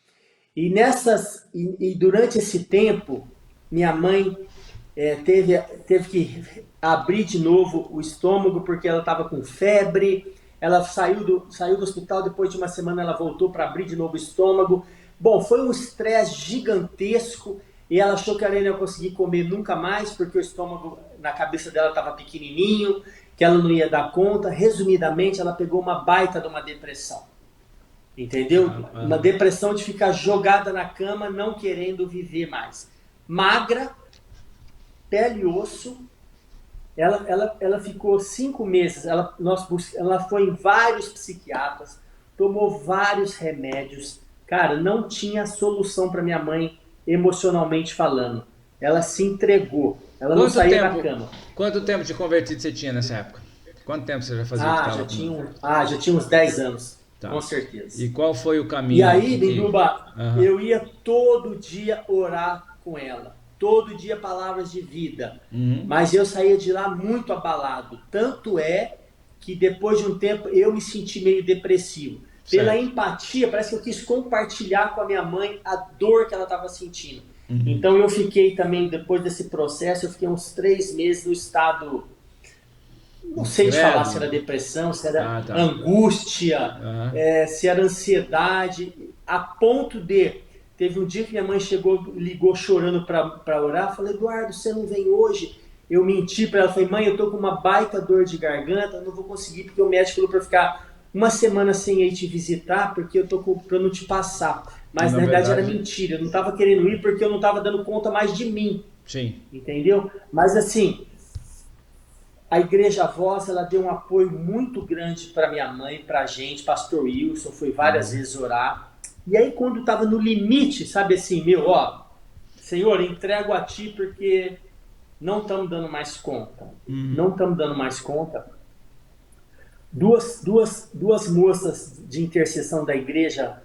E durante esse tempo, minha mãe teve que abrir de novo o estômago porque ela estava com febre. Ela saiu do hospital, depois de uma semana ela voltou para abrir de novo o estômago. Bom, foi um estresse gigantesco e ela achou que ela não ia conseguir comer nunca mais porque o estômago na cabeça dela estava pequenininho, que ela não ia dar conta. Resumidamente, ela pegou uma baita de uma depressão. Entendeu? Uma depressão de ficar jogada na cama, não querendo viver mais. Magra, pele e osso. Ela ficou 5 meses. Ela foi em vários psiquiatras, tomou vários remédios. Cara, não tinha solução para minha mãe, emocionalmente falando. Ela se entregou. Ela não saía da cama. Quanto tempo de convertido você tinha nessa época? Quanto tempo você já fazia? Já tinha uns 10 anos. Tá. Com certeza. E qual foi o caminho? E aí, Biruba, eu ia todo dia orar com ela. Todo dia palavras de vida. Mas eu saía de lá muito abalado. Tanto é que depois de um tempo eu me senti meio depressivo. Certo. Pela empatia, parece que eu quis compartilhar com a minha mãe a dor que ela estava sentindo. Então eu fiquei também, depois desse processo, eu fiquei uns 3 meses no estado... Não sei te falar se era depressão, se era angústia, se era ansiedade, a ponto de... Teve um dia que minha mãe ligou chorando para orar, eu falei, Eduardo, você não vem hoje? Eu menti para ela, falei, mãe, eu tô com uma baita dor de garganta, não vou conseguir, porque o médico falou para ficar uma semana sem ir te visitar, porque eu tô para não te passar. Mas na verdade era mentira, eu não tava querendo ir porque eu não tava dando conta mais de mim. Sim. Entendeu? Mas assim... A Igreja Voz, ela deu um apoio muito grande para minha mãe, para a gente, pastor Wilson, foi várias vezes orar. E aí quando estava no limite, sabe assim, Senhor, entrego a Ti porque não estamos dando mais conta. Não estamos dando mais conta. Duas moças de intercessão da Igreja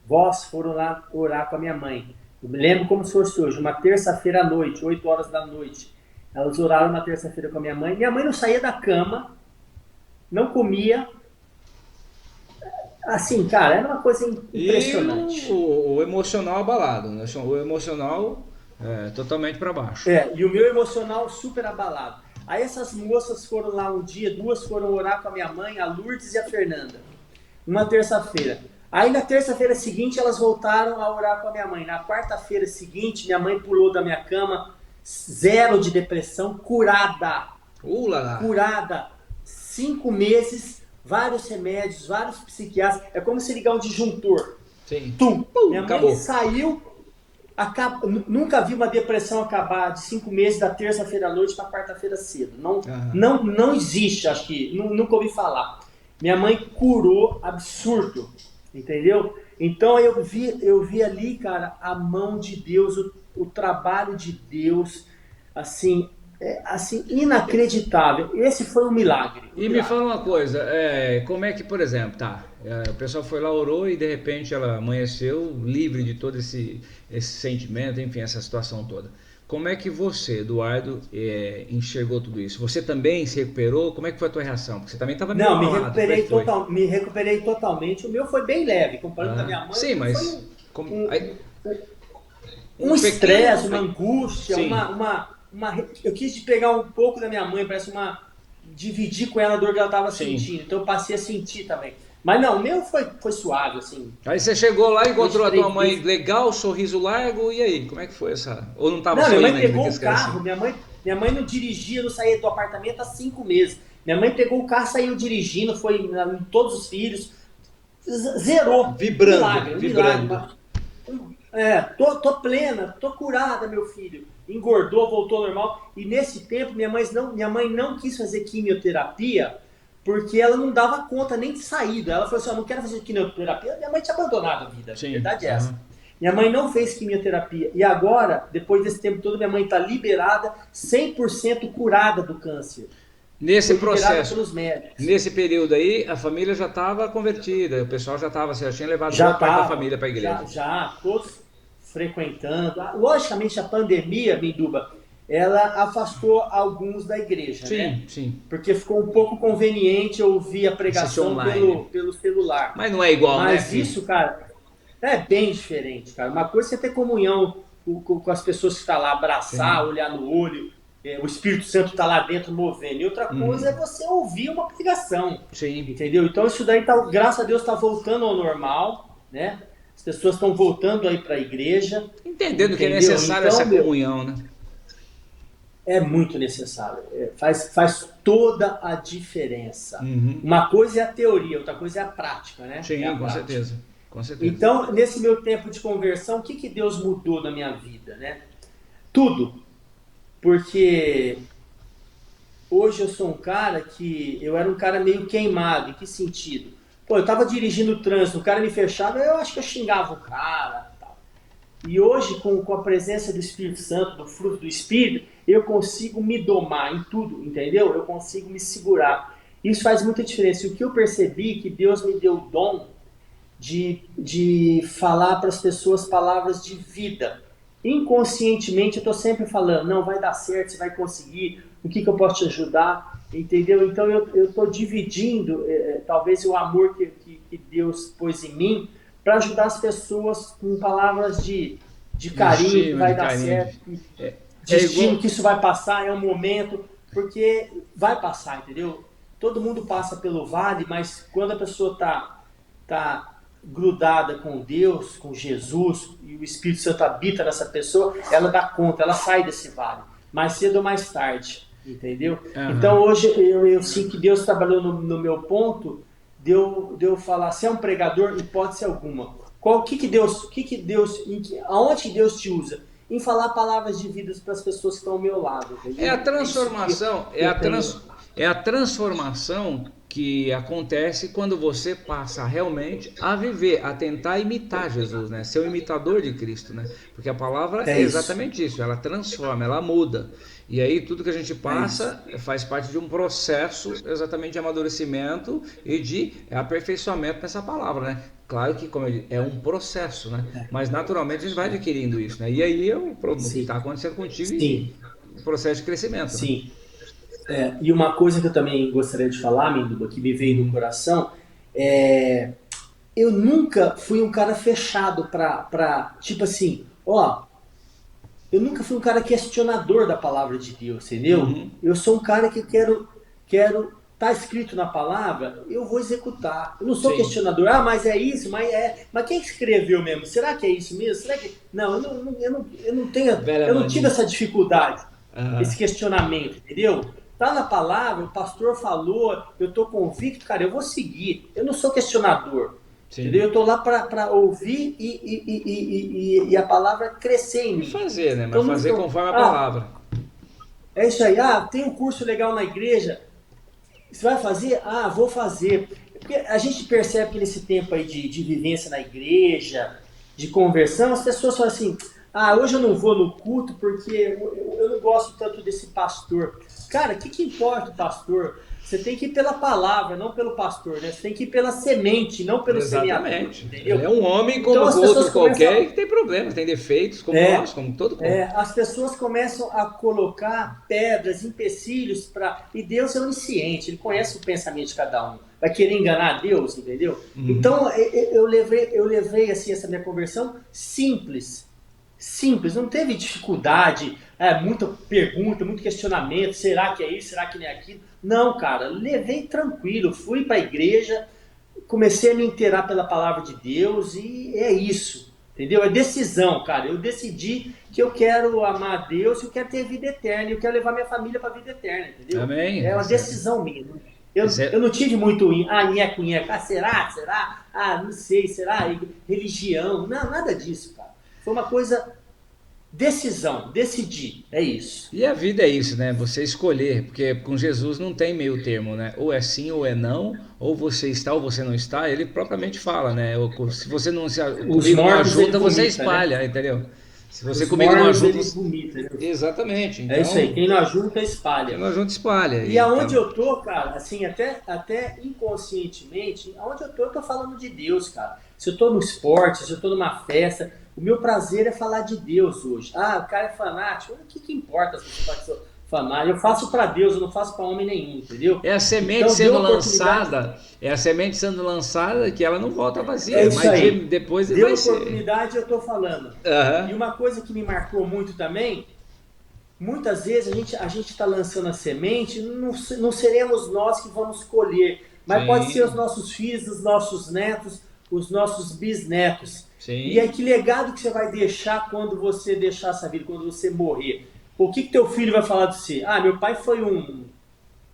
Voz foram lá orar com a minha mãe. Eu me lembro como se fosse hoje, uma terça-feira à noite, 8 horas da noite. Elas oraram na terça-feira com a minha mãe. Minha mãe não saía da cama, não comia. Assim, cara, era uma coisa impressionante. E o emocional abalado, né? O emocional totalmente para baixo. E o meu emocional super abalado. Aí essas moças foram lá um dia, 2 foram orar com a minha mãe, a Lourdes e a Fernanda. Uma terça-feira. Aí na terça-feira seguinte elas voltaram a orar com a minha mãe. Na quarta-feira seguinte, minha mãe pulou da minha cama, 0 de depressão, curada. Curada. 5 meses, vários remédios, vários psiquiatras. É como se ligar um disjuntor. Sim. Minha mãe saiu, nunca vi uma depressão acabar de 5 meses da terça-feira à noite para quarta-feira cedo. Não existe, acho que, nunca ouvi falar. Minha mãe curou, absurdo, entendeu? Então eu vi ali, cara, a mão de Deus, o trabalho de Deus, assim, inacreditável. Esse foi um milagre. Me fala uma coisa, como é que, por exemplo, o pessoal foi lá, orou e de repente ela amanheceu livre de todo esse sentimento, enfim, essa situação toda. Como é que você, Eduardo, enxergou tudo isso? Você também se recuperou? Como é que foi a tua reação? Porque você também estava meio malado. Não, me recuperei totalmente. O meu foi bem leve, comparando com a minha mãe. Sim, mas... Um estresse, uma angústia, eu quis pegar um pouco da minha mãe, dividir com ela a dor que ela estava sentindo. Então eu passei a sentir também. Mas não, o meu foi suave, assim. Aí você chegou lá e encontrou a tua mãe legal, sorriso largo, e aí? Como é que foi essa? Ou não estava sorrindo? Não, minha mãe pegou o carro, minha mãe não dirigia, não saía do apartamento há 5 meses. Minha mãe pegou o carro, saiu dirigindo, foi em todos os filhos, zerou. Vibrando. Milagre. Tô plena, tô curada, meu filho. Engordou, voltou ao normal. E nesse tempo, minha mãe não quis fazer quimioterapia, porque ela não dava conta nem de saída. Ela falou assim, eu não quero fazer quimioterapia. Minha mãe tinha abandonado a vida, Sim. a verdade é essa. Minha mãe não fez quimioterapia. E agora, depois desse tempo todo, minha mãe está liberada, 100% curada do câncer. Nesse Foi liberada processo, pelos médicos. nesse período aí, a família já estava convertida, o pessoal já estava, você já tinha levado Já boa parte da estava, família para a igreja. já, todos frequentando. Logicamente, a pandemia, Minduba, ela afastou alguns da igreja, né? Sim. Porque ficou um pouco conveniente ouvir a Assistir pregação online. pelo celular. Mas não é igual, né, Mas filho? isso, cara, é bem diferente, cara. Uma coisa é você ter comunhão com as pessoas que estão lá, abraçar, olhar no olho, o Espírito Santo está lá dentro movendo. E outra coisa é você ouvir uma pregação. Sim. Entendeu? Então isso daí, tá, graças a Deus, está voltando ao normal, né? As pessoas estão voltando aí para a igreja. Entendendo que é necessário então, essa comunhão, né? É muito necessário. Faz toda a diferença. Uma coisa é a teoria, outra coisa é a prática, né? Sim, é com certeza. Com certeza. Então, nesse meu tempo de conversão, o que Deus mudou na minha vida, né? Tudo. Porque hoje eu sou um cara que... Eu era um cara meio queimado. Em que sentido? Pô, eu tava dirigindo o trânsito, o cara me fechava, eu acho que eu xingava o cara. Tal. E hoje, com a presença do Espírito Santo, do fruto do Espírito, eu consigo me domar em tudo, entendeu? Eu consigo me segurar. Isso faz muita diferença. E o que eu percebi, que Deus me deu o dom de falar para as pessoas palavras de vida. Inconscientemente eu estou sempre falando, não, vai dar certo, você vai conseguir, o que eu posso te ajudar, entendeu? Então eu estou dividindo talvez o amor que Deus pôs em mim para ajudar as pessoas com palavras de carinho, que vai dar certo, de estímulo, que isso vai passar, é um momento, porque vai passar, entendeu? Todo mundo passa pelo vale, mas quando a pessoa tá grudada com Deus, com Jesus, e o Espírito Santo habita nessa pessoa, ela dá conta, ela sai desse vale, mais cedo ou mais tarde, entendeu? Então hoje eu sinto que Deus trabalhou no meu ponto, de eu falar, se é um pregador, hipótese alguma. Aonde Deus te usa? Em falar palavras de vida para as pessoas que estão ao meu lado. Entendeu? É a transformação, é a transformação que acontece quando você passa realmente a viver, a tentar imitar Jesus, né? Ser o imitador de Cristo, né? Porque a palavra é exatamente isso, ela transforma, ela muda. E aí tudo que a gente passa faz parte de um processo exatamente de amadurecimento e de aperfeiçoamento nessa palavra, né? Claro que, como eu disse, é um processo, né? Mas naturalmente a gente vai adquirindo isso, né? E aí é o que está acontecendo contigo e o processo de crescimento. Sim. Né? E uma coisa que eu também gostaria de falar, Minduba, que me veio no coração, eu nunca fui um cara fechado para tipo assim, eu nunca fui um cara questionador da palavra de Deus, entendeu? Eu sou um cara que quero tá escrito na palavra, eu vou executar. Eu não sou questionador, mas é isso, mas quem escreveu mesmo? Será que é isso mesmo? Será que... Não, eu não tive essa dificuldade, esse questionamento, entendeu? Tá na palavra, o pastor falou, eu tô convicto, cara, eu vou seguir. Eu não sou questionador, entendeu? Eu tô lá para ouvir e a palavra crescer em mim. E fazer, né? Mas fazer conforme a palavra. É isso aí. Tem um curso legal na igreja. Você vai fazer? Vou fazer. Porque a gente percebe que nesse tempo aí de vivência na igreja, de conversão, as pessoas falam assim, hoje eu não vou no culto porque eu não gosto tanto desse pastor. Cara, o que importa o pastor? Você tem que ir pela palavra, não pelo pastor, né? Você tem que ir pela semente, não pelo semeador. Entendeu? Ele é um homem como outro qualquer que tem problemas, tem defeitos, como nós, como todo mundo. As pessoas começam a colocar pedras, empecilhos e Deus é onisciente, Ele conhece o pensamento de cada um. Vai querer enganar Deus, entendeu? Então, eu levei assim, essa minha conversão simples, não teve dificuldade, muita pergunta, muito questionamento, será que é isso, será que não é aquilo? Não, cara, levei tranquilo, fui para a igreja, comecei a me inteirar pela palavra de Deus e é isso, entendeu? É decisão, cara, eu decidi que eu quero amar a Deus, eu quero ter vida eterna, eu quero levar minha família para a vida eterna, entendeu? Amém. É uma decisão minha. Eu não tive muito nheco, será? Não sei, será? Religião, não, nada disso, cara. Foi uma coisa Decisão, decidir, é isso. E a vida é isso, né? Você escolher, porque com Jesus não tem meio termo, né? Ou é sim ou é não, ou você está ou você não está. Ele propriamente fala, né? Se você não se Os comigo não mortos ele ajunta, você vomita, né? espalha, entendeu? Se você Os comigo não mornos ajunta, ele vomita, né? exatamente. É isso aí, Então, quem não ajunta quem espalha. não ajunta espalha. E aonde Então, eu tô, cara, assim, até inconscientemente, aonde eu tô falando de Deus, cara. Se eu tô no esporte, se eu tô numa festa, o meu prazer é falar de Deus hoje. Ah, o cara é fanático, o que importa se você fala que sou fanático? Eu faço pra Deus, eu não faço pra homem nenhum, entendeu? é a semente Então deu sendo oportunidade, lançada, é a semente sendo lançada que ela não volta é vazia, isso mas aí. depois Deu vai ser. oportunidade, eu tô falando. E Aham. uma coisa que me marcou muito também, muitas vezes a gente está lançando a semente, não seremos nós que vamos colher, mas pode ser os Sim, nossos filhos, os nossos netos, os nossos bisnetos. E aí sim. que legado que você vai deixar quando você deixar essa vida, quando você morrer? O que teu filho vai falar de você? Ah, meu pai foi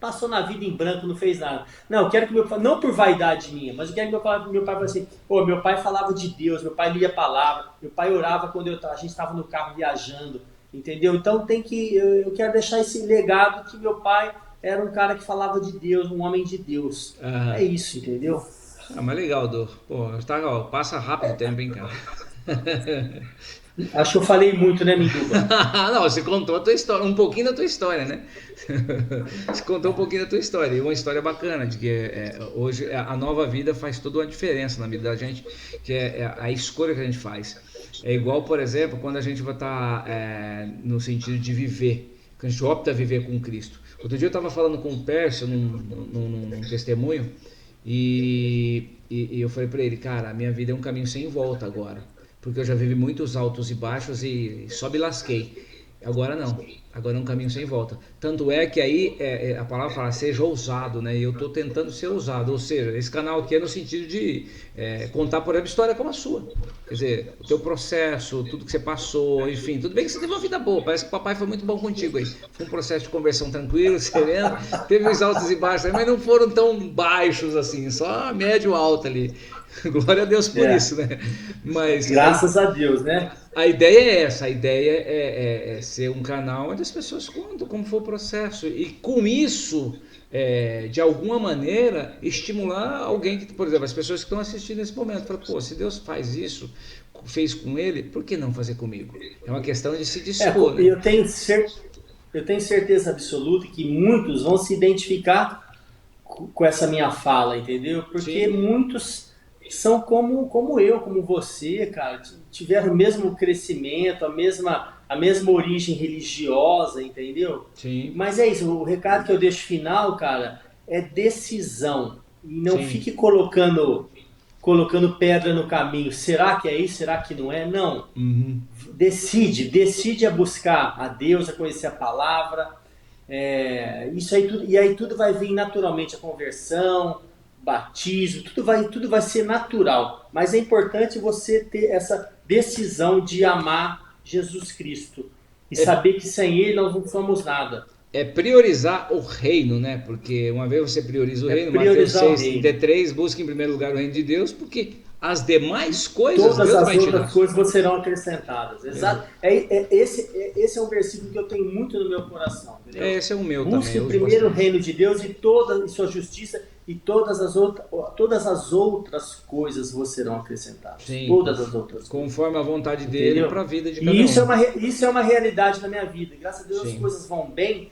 passou na vida em branco, não fez nada. Não, eu quero que meu pai, não por vaidade minha, mas eu quero que meu pai fale assim, pô, meu pai falava de Deus, meu pai lia a palavra, meu pai orava quando a gente estava no carro viajando, entendeu? Então eu quero deixar esse legado que meu pai era um cara que falava de Deus, um homem de Deus. É Aham. isso, entendeu? Ah, mas legal, Dor. Pô, tá, ó, passa rápido o tempo, hein, cara. Acho que eu falei muito, né, Minduba? Não, você contou a tua história, um pouquinho da tua história, né? Você contou um pouquinho da tua história, e uma história bacana, de que hoje a nova vida faz toda uma diferença na vida da gente, que é a escolha que a gente faz. É igual, por exemplo, quando a gente vai estar no sentido de viver, quando a gente opta a viver com Cristo. Outro dia eu estava falando com o Pércio num testemunho, e eu falei para ele, cara, a minha vida é um caminho sem volta agora, porque eu já vivi muitos altos e baixos e só me lasquei. Agora não, agora é um caminho sem volta. Tanto é que aí a palavra fala, seja ousado, né? E eu estou tentando ser ousado, ou seja, esse canal aqui é no sentido de contar, por exemplo, história como a sua. Quer dizer, o teu processo, tudo que você passou, enfim, tudo bem que você teve uma vida boa, parece que o papai foi muito bom contigo aí. Foi um processo de conversão tranquilo, sereno, teve os altos e baixos, mas não foram tão baixos assim, só médio alto ali. Glória a Deus por É, isso, né? Mas graças a Deus, né? a ideia é essa, a ideia é ser um canal onde as pessoas contam como foi o processo e com isso, de alguma maneira, estimular alguém que, por exemplo, as pessoas que estão assistindo nesse momento, falam, pô, se Deus faz isso, fez com ele, por que não fazer comigo? É uma questão de se dispor, né? Eu tenho certeza absoluta que muitos vão se identificar com essa minha fala, entendeu? Porque Sim, muitos são como eu, como você, cara, tiveram o mesmo crescimento, a mesma origem religiosa, entendeu? sim, Mas é isso, o recado que eu deixo final, cara, é decisão. E não sim. fique colocando pedra no caminho. Será que é isso? Será que não é? Não. Uhum. Decide a buscar a Deus, a conhecer a palavra, isso aí tudo, e aí tudo vai vir naturalmente, a conversão, o batismo, tudo vai ser natural. Mas é importante você ter essa decisão de amar Jesus Cristo e É, saber que sem Ele nós não somos nada. é priorizar o reino, né? Porque uma vez você prioriza o É reino, Mateus priorizar o seis reino. 33, busque em primeiro lugar o reino de Deus, porque as demais coisas Todas Deus as vai te outras dar. coisas vos serão acrescentadas. Exa- Exato. Esse é um versículo que eu tenho muito no meu coração, entendeu? Esse é o meu também, Busque eu uso primeiro o bastante. reino de Deus e sua justiça, e todas as outras coisas vos serão acrescentadas. Sim, Todas as outras coisas. conforme a vontade dele para Entendeu? a vida de E cada isso é um. uma realidade na minha vida. Graças a Deus as Sim, coisas vão bem,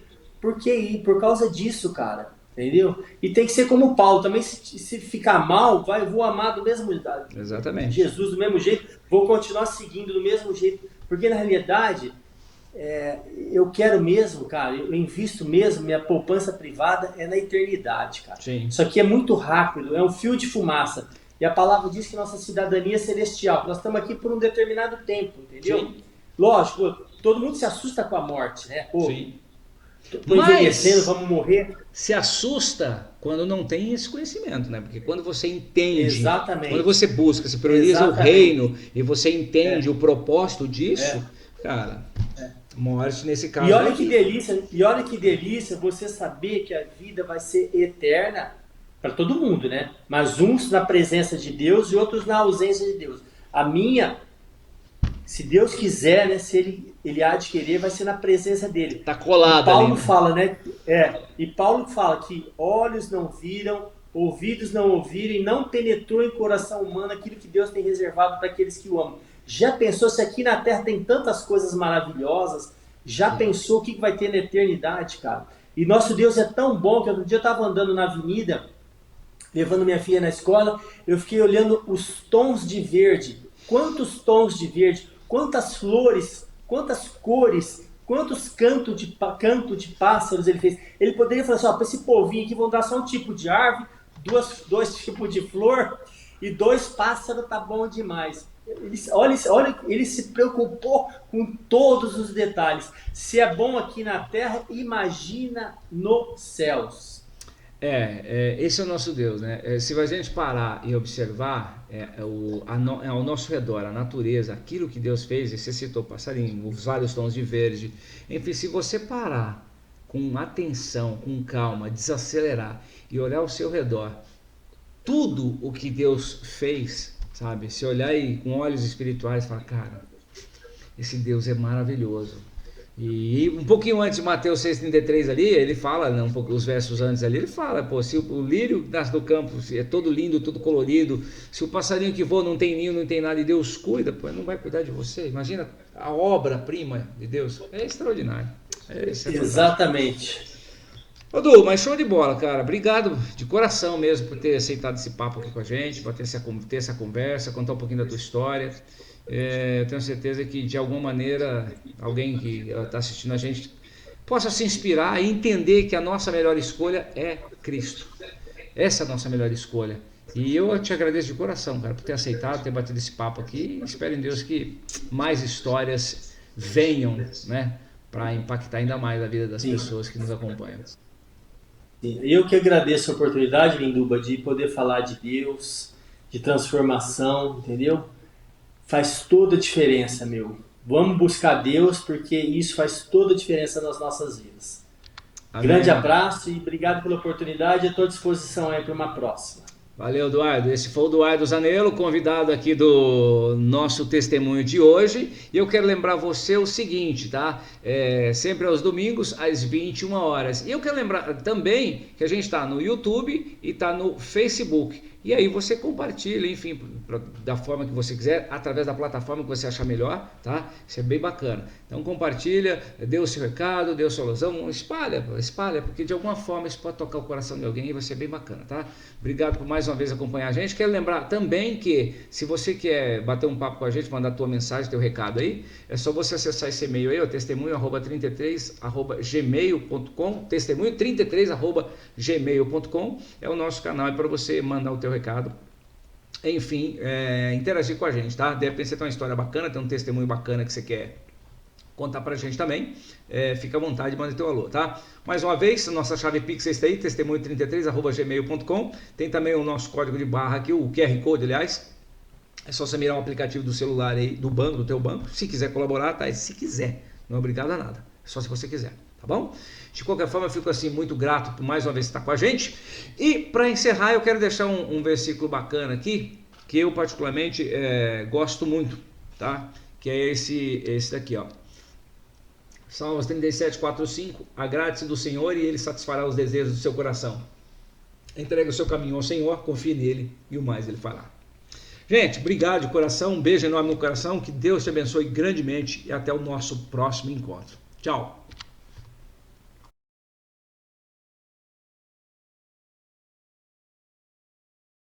por causa disso, cara. Entendeu? E tem que ser como Paulo. Também se ficar mal, vou amar do mesmo exatamente. Jesus do mesmo jeito, vou continuar seguindo do mesmo jeito. Porque na realidade, eu quero mesmo, cara, eu invisto mesmo, minha poupança privada é na eternidade, cara. Sim, Isso aqui é muito rápido, é um fio de fumaça. E a palavra diz que nossa cidadania é celestial. Nós estamos aqui por um determinado tempo, entendeu? sim, Lógico, todo mundo se assusta com a morte, né? Pô, sim. tô envelhecendo, Mas vamos morrer. se assusta quando não tem esse conhecimento, né? Porque quando você entende, quando Exatamente. você busca, se prioriza o Exatamente. reino e você entende É, o propósito disso, é. cara, morte nesse E caso é a vida. olha que delícia você saber que a vida vai ser eterna para todo mundo, né? Mas uns na presença de Deus e outros na ausência de Deus. A minha se Deus quiser, né, se ele há de querer, vai ser na presença dele. Tá colado Paulo ali, né? fala, né? E Paulo fala que olhos não viram, ouvidos não ouviram e não penetrou em coração humano aquilo que Deus tem reservado para aqueles que o amam. Já pensou se aqui na Terra tem tantas coisas maravilhosas? Já pensou o que vai ter na eternidade, cara? E nosso Deus é tão bom que outro dia eu estava andando na avenida, levando minha filha na escola, eu fiquei olhando os tons de verde. Quantos tons de verde, quantas flores, quantas cores, quantos canto de pássaros ele fez. Ele poderia falar assim, ó, para esse povinho aqui vão dar só um tipo de árvore, dois tipos de flor e 2 pássaros, tá bom demais. Olha, ele se preocupou com todos os detalhes. Se é bom aqui na terra, imagina nos céus. Esse é o nosso Deus, né? Se a gente parar e observar ao nosso redor, a natureza, aquilo que Deus fez, e você citou passarinho, os vários tons de verde, enfim, se você parar com atenção, com calma, desacelerar e olhar ao seu redor, tudo o que Deus fez, sabe? Se olhar aí com olhos espirituais e falar, cara, esse Deus é maravilhoso. E um pouquinho antes de Mateus 6,33 ali, ele fala, né, os versos antes ali, ele fala, pô, se o lírio nasce do campo, se é todo lindo, todo colorido, se o passarinho que voa não tem ninho, não tem nada, e Deus cuida, pô, não vai cuidar de você. Imagina a obra-prima de Deus, é extraordinário. Exatamente. Ô Du, mas show de bola, cara. Obrigado de coração mesmo por ter aceitado esse papo aqui com a gente, por ter essa conversa, contar um pouquinho da tua história. Eu tenho certeza que de alguma maneira alguém que está assistindo a gente possa se inspirar e entender que a nossa melhor escolha é Cristo. Essa é a nossa melhor escolha. E eu te agradeço de coração, cara, por ter aceitado, ter batido esse papo aqui. E espero em Deus que mais histórias venham, né, para impactar ainda mais a vida das pessoas que nos acompanham. Eu que agradeço a oportunidade, Linduba, de poder falar de Deus, de transformação, entendeu? Faz toda a diferença, meu. Vamos buscar Deus, porque isso faz toda a diferença nas nossas vidas. Amém. Grande abraço e obrigado pela oportunidade. Estou à disposição aí para uma próxima. Valeu, Eduardo. Esse foi o Eduardo Zanello, convidado aqui do nosso testemunho de hoje. E eu quero lembrar você o seguinte, tá? Sempre aos domingos, às 21 horas. E eu quero lembrar também que a gente está no YouTube e está no Facebook. E aí você compartilha, enfim, da forma que você quiser, através da plataforma que você achar melhor, tá? Isso é bem bacana. Então compartilha, dê o seu recado, dê a sua alusão, espalha, porque de alguma forma isso pode tocar o coração de alguém e vai ser bem bacana, tá? Obrigado por mais uma vez acompanhar a gente. Quero lembrar também que se você quer bater um papo com a gente, mandar a tua mensagem, teu recado aí, é só você acessar esse e-mail aí, testemunho@33@gmail.com, testemunho33@gmail.com, é o nosso canal para você mandar o teu recado, enfim, interagir com a gente, tá? De repente você tem uma história bacana, tem um testemunho bacana que você quer contar pra gente também, fica à vontade, manda teu alô, tá? Mais uma vez, nossa chave Pix está aí, testemunho33@gmail.com, tem também o nosso código de barra aqui, o QR Code, aliás, é só você mirar o aplicativo do celular aí, do banco, do teu banco, se quiser colaborar, tá? Se quiser, não é obrigado a nada, só se você quiser, tá bom? De qualquer forma, eu fico assim muito grato por mais uma vez estar com a gente. E para encerrar, eu quero deixar um versículo bacana aqui, que eu particularmente gosto muito, tá? Que é esse daqui, ó. Salmos 37, 4, 5. Agrade-se do Senhor e Ele satisfará os desejos do seu coração. Entregue o seu caminho ao Senhor, confie nele e o mais Ele fará. Gente, obrigado de coração, um beijo enorme no coração, que Deus te abençoe grandemente e até o nosso próximo encontro. Tchau!